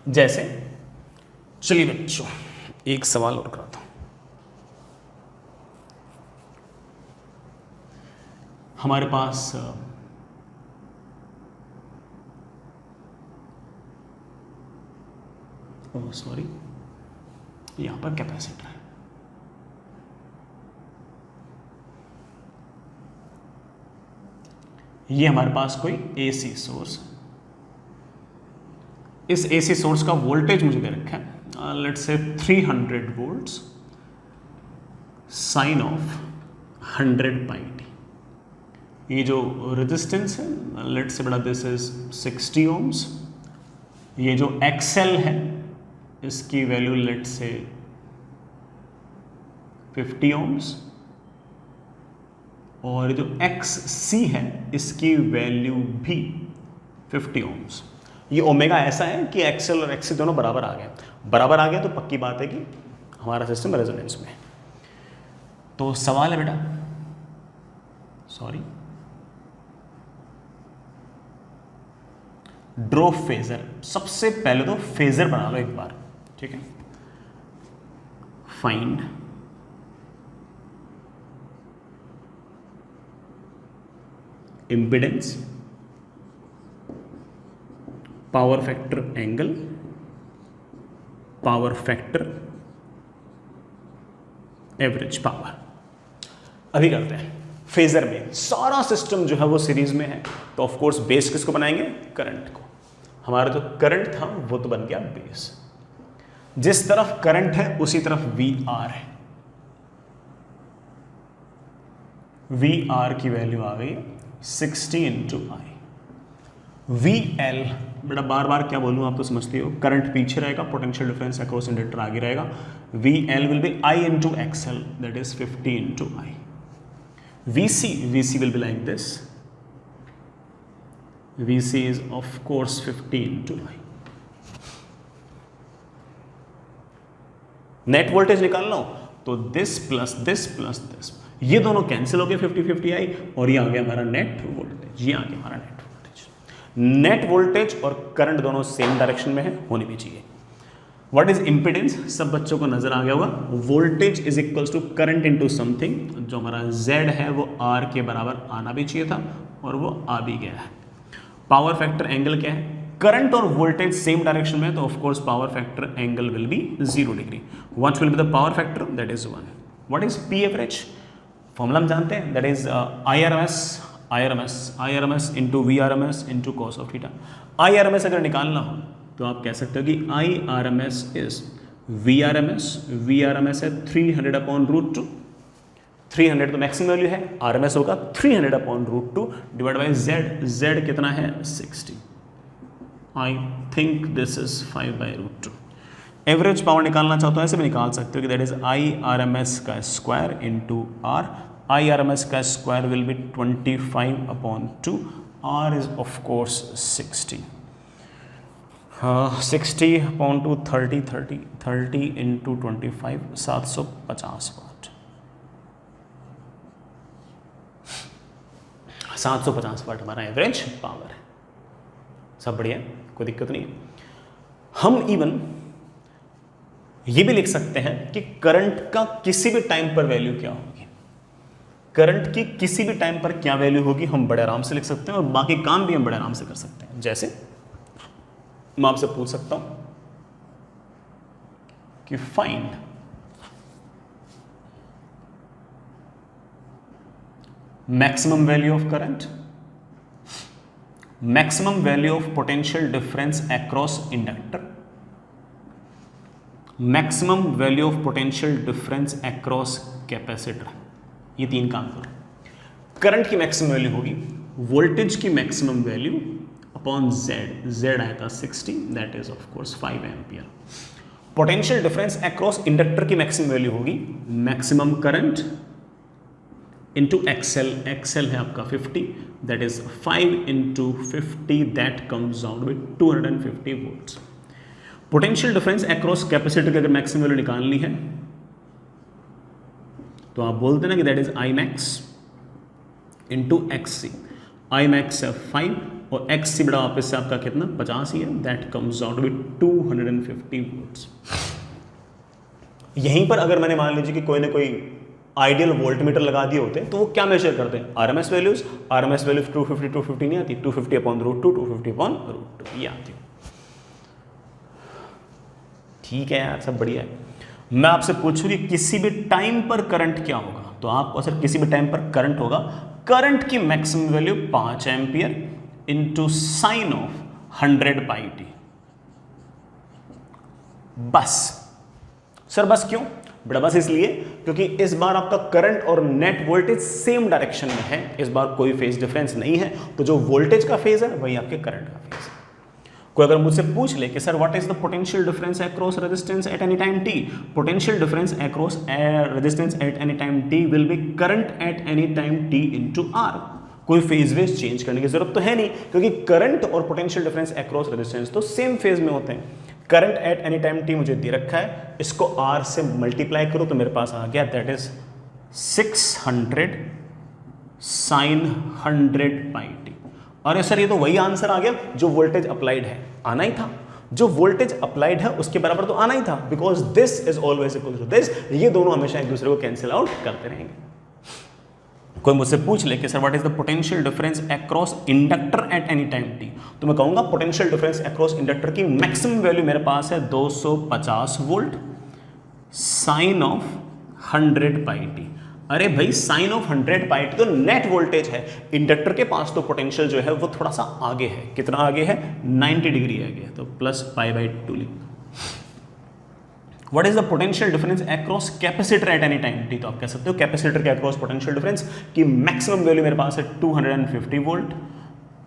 जैसे चलिए बच्चों एक सवाल और कराता हूं। हमारे पास सॉरी यहां पर कैपेसिटर है। ये हमारे पास कोई AC सोर्स है। इस AC सोर्स का वोल्टेज मुझे दे रखा है, लेट्स से 300 वोल्ट्स, साइन ऑफ 100πt। ये जो रेजिस्टेंस है लेट्स से बड़ा दिस इज 60 ohms। ये जो XL है इसकी वैल्यू लेट्स से 50 ohms, और जो XC है इसकी वैल्यू भी 50 ohms। ये ओमेगा ऐसा है कि XL और XC दोनों बराबर आ गए। बराबर आ गया तो पक्की बात है कि हमारा सिस्टम रेजोनेंस में है। तो सवाल है बेटा, सॉरी, ड्रॉ फेजर। सबसे पहले तो फेजर बना लो एक बार, ठीक है। Find impedance, power factor angle, power factor, average power. अभी करते हैं फेजर में। सारा सिस्टम जो है वो सीरीज में है, तो ऑफ कोर्स बेस किसको बनाएंगे, करंट को। हमारा जो करंट था वो तो बन गया बेस। जिस तरफ करंट है उसी तरफ VR है। VR की वैल्यू आ गई 60 इंटू I। VL बेटा बार बार क्या बोलूं आप तो समझते हो, करंट पीछे रहेगा, पोटेंशियल डिफरेंस अक्रॉस इंडक्टर आगे रहेगा। VL will be I into XL, that is 50 into I। VC will be like this. VC is of course 50 into I. Net voltage निकालना हो तो this plus this plus this, ये दोनों कैंसिल हो गए 50-50 I, और ये आ गया हमारा नेट वोल्टेज। ये आ गया हमारा नेट वोल्टेज। नेट वोल्टेज और करंट दोनों सेम डायरेक्शन में है, होनी भी चाहिए। व्हाट इज इंपिडेंस, सब बच्चों को नजर आ गया होगा। Voltage is equals to current into something, जो हमारा Z है वो R के बराबर आना भी चाहिए था, और वो आ भी गया है। पावर फैक्टर एंगल क्या है, करंट और वोल्टेज सेम डायरेक्शन में, तो of course power factor angle will be 0 degree. What will be the power factor, that is 1। What is P average, formula हम जानते हैं, that is IRMS into VRMS into cos of theta. IRMS अगर निकालना हो तो आप कह सकते हो कि IRMS इज VRMS है 300/√2। 300 तो मैक्सिमम वैल्यू है, RMS होगा 300/√2 डिवाइड बाई Z कितना है 60। I think this is 5/√2। Average power निकालना चाहता हूं ऐसे भी निकाल सकते हो कि दैट इज IRMS का स्क्वायर इंटू R। IRMS का square will be 25/2, R is of course 60। 60/2 30 into 25 750 वाट। 750 वाट हमारा एवरेज पावर है। सब बढ़िया, कोई दिक्कत नहीं। हम इवन ये भी लिख सकते हैं कि करंट का किसी भी टाइम पर वैल्यू क्या होगी, करंट की किसी भी टाइम पर क्या वैल्यू होगी हम बड़े आराम से लिख सकते हैं, और बाकी काम भी हम बड़े आराम से कर सकते हैं। जैसे मैं आपसे पूछ सकता हूं कि find maximum value of current, maximum value of potential difference across inductor, maximum value of potential difference across capacitor. ये तीन काम करो। करंट की मैक्सिमम वैल्यू होगी वोल्टेज की maximum value upon Z, Z आया था 60, that is of course 5 ampere. Potential difference across inductor की मैक्सिमम वैल्यू होगी maximum current into XL, XL है आपका 50, that is 5 into 50, that comes out with 250 volts. Potential difference across capacitor की अगर मैक्सिमम वैल्यू निकालनी है तो आप बोलते ना कि that is I max into X C. I max है 5 और एक्स सी बड़ा वापस से आपका कितना 50 ही है, that comes out with 250 volts. यहीं पर अगर मैंने मान लीजिए कि कोई ना कोई आइडियल वोल्ट मीटर लगा दिए होते तो वो क्या मेजर करते हैं, आरएमएस वैल्यूज। आरएमएस वैल्यू 250 नहीं आती, 250 अपॉन रूट 2, 250 अपॉन रूट 2 ये आती है। ठीक है यार, सब बढ़िया है। मैं आपसे पूछूं कि किसी भी टाइम पर करंट क्या होगा, तो आपको सर किसी भी टाइम पर करंट होगा, करंट की maximum value 5 ampere into sine of 100 pi T. बस सर, बस क्यों बेटा? बस इसलिए क्योंकि इस बार आपका करंट और नेट वोल्टेज सेम डायरेक्शन में है, इस बार कोई फेज डिफरेंस नहीं है, तो जो वोल्टेज का फेज है वही आपके करंट का फेज है। कोई अगर मुझसे पूछ ले कि sir what is the potential difference across resistance at any time T, potential difference across resistance at any time T will be current at any time T into R. कोई फेज वेज चेंज करने की जरूरत तो है नहीं, क्योंकि करंट और पोटेंशियल डिफरेंस अक्रॉस रेजिस्टेंस तो सेम फेज में होते हैं। Current at any time T मुझे दे रखा है, इसको आर से मल्टीप्लाई करो तो मेरे पास आ गया that is 600 sine 100 pi T. अरे सर ये तो वही आंसर आ गया जो वोल्टेज अप्लाइड है, आना ही था। जो वोल्टेज अप्लाइड है उसके बराबर तो आना ही था, because this is always equal to this. ये दोनों हमेशा एक दूसरे को कैंसिल आउट करते रहेंगे। कोई मुझसे पूछ ले कि sir what is the potential difference across inductor at any time T, तो मैं कहूंगा पोटेंशियल डिफरेंस अक्रॉस इंडक्टर की मैक्सिमम वैल्यू मेरे पास है 250 volt sine of 100 pi T. अरे भाई साइन ऑफ 100 पाई टी तो नेट वोल्टेज है, इंडक्टर के पास तो पोटेंशियल जो है वो थोड़ा सा आगे है। कितना आगे है? 90 डिग्री आगे है, तो प्लस पाई बाई 2 लिख। What is the potential difference across capacitor at any time t, तो आप कह सकते हो कैपेसिटर के अक्रॉस पोटेंशियल डिफरेंस की मैक्सिमम वैल्यू मेरे पास है 250 volt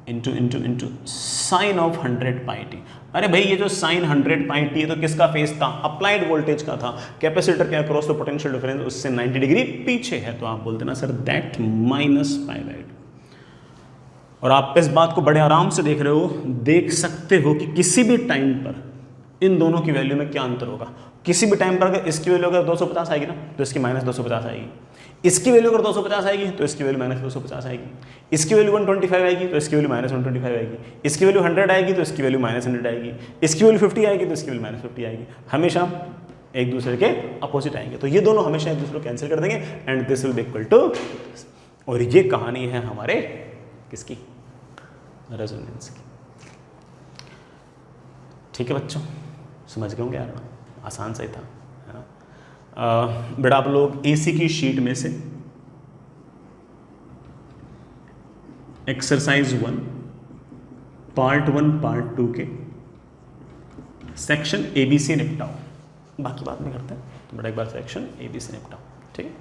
into sine of 100 pi T. अरे भाई ये जो साइन 100 पाई टी है तो किसका फेज था? अप्लाइड वोल्टेज का था। कैपेसिटर के अक्रॉस तो पोटेंशियल डिफरेंस उससे 90 डिग्री पीछे है, तो आप बोलते ना sir that minus pi by 2। और आप इस बात को बड़े आराम से देख रहे हो, देख सकते हो कि किसी भी टाइम पर इन दोनों की वैल्यू में क्या अंतर होगा। किसी भी टाइम पर अगर इसकी वैल्यू अगर 250 आएगी ना तो इसकी माइनस 250 आएगी, इसकी वैल्यू अगर 250 आएगी तो इसकी वैल्यू माइनस 250 आएगी, इसकी वैल्यू 125 आएगी तो इसकी वैल्यू माइनस 125 आएगी, इसकी वैल्यू 100 आएगी तो इसकी वैल्यू माइनस 100 आएगी, इसकी वैल्यू 50 आएगी तो इसकी वैल्यू माइनस 50 आएगी। हमेशा एक दूसरे के अपोजिट आएंगे, तो ये दोनों हमेशा एक दूसरे को कैंसिल कर देंगे and this will be equal to. और ये कहानी है हमारे किसकी? रेजोनेंस की। ठीक है बच्चों, समझ गए होंगे यार, आसान सा ही था, है ना। बेटा आप लोग एसी की शीट में से एक्सरसाइज 1 पार्ट 1 पार्ट 2 के सेक्शन एबीसी निपटाओ, बाकी बात नहीं करते हैं, तो बेटा एक बार सेक्शन एबीसी निपटाओ, ठीक है।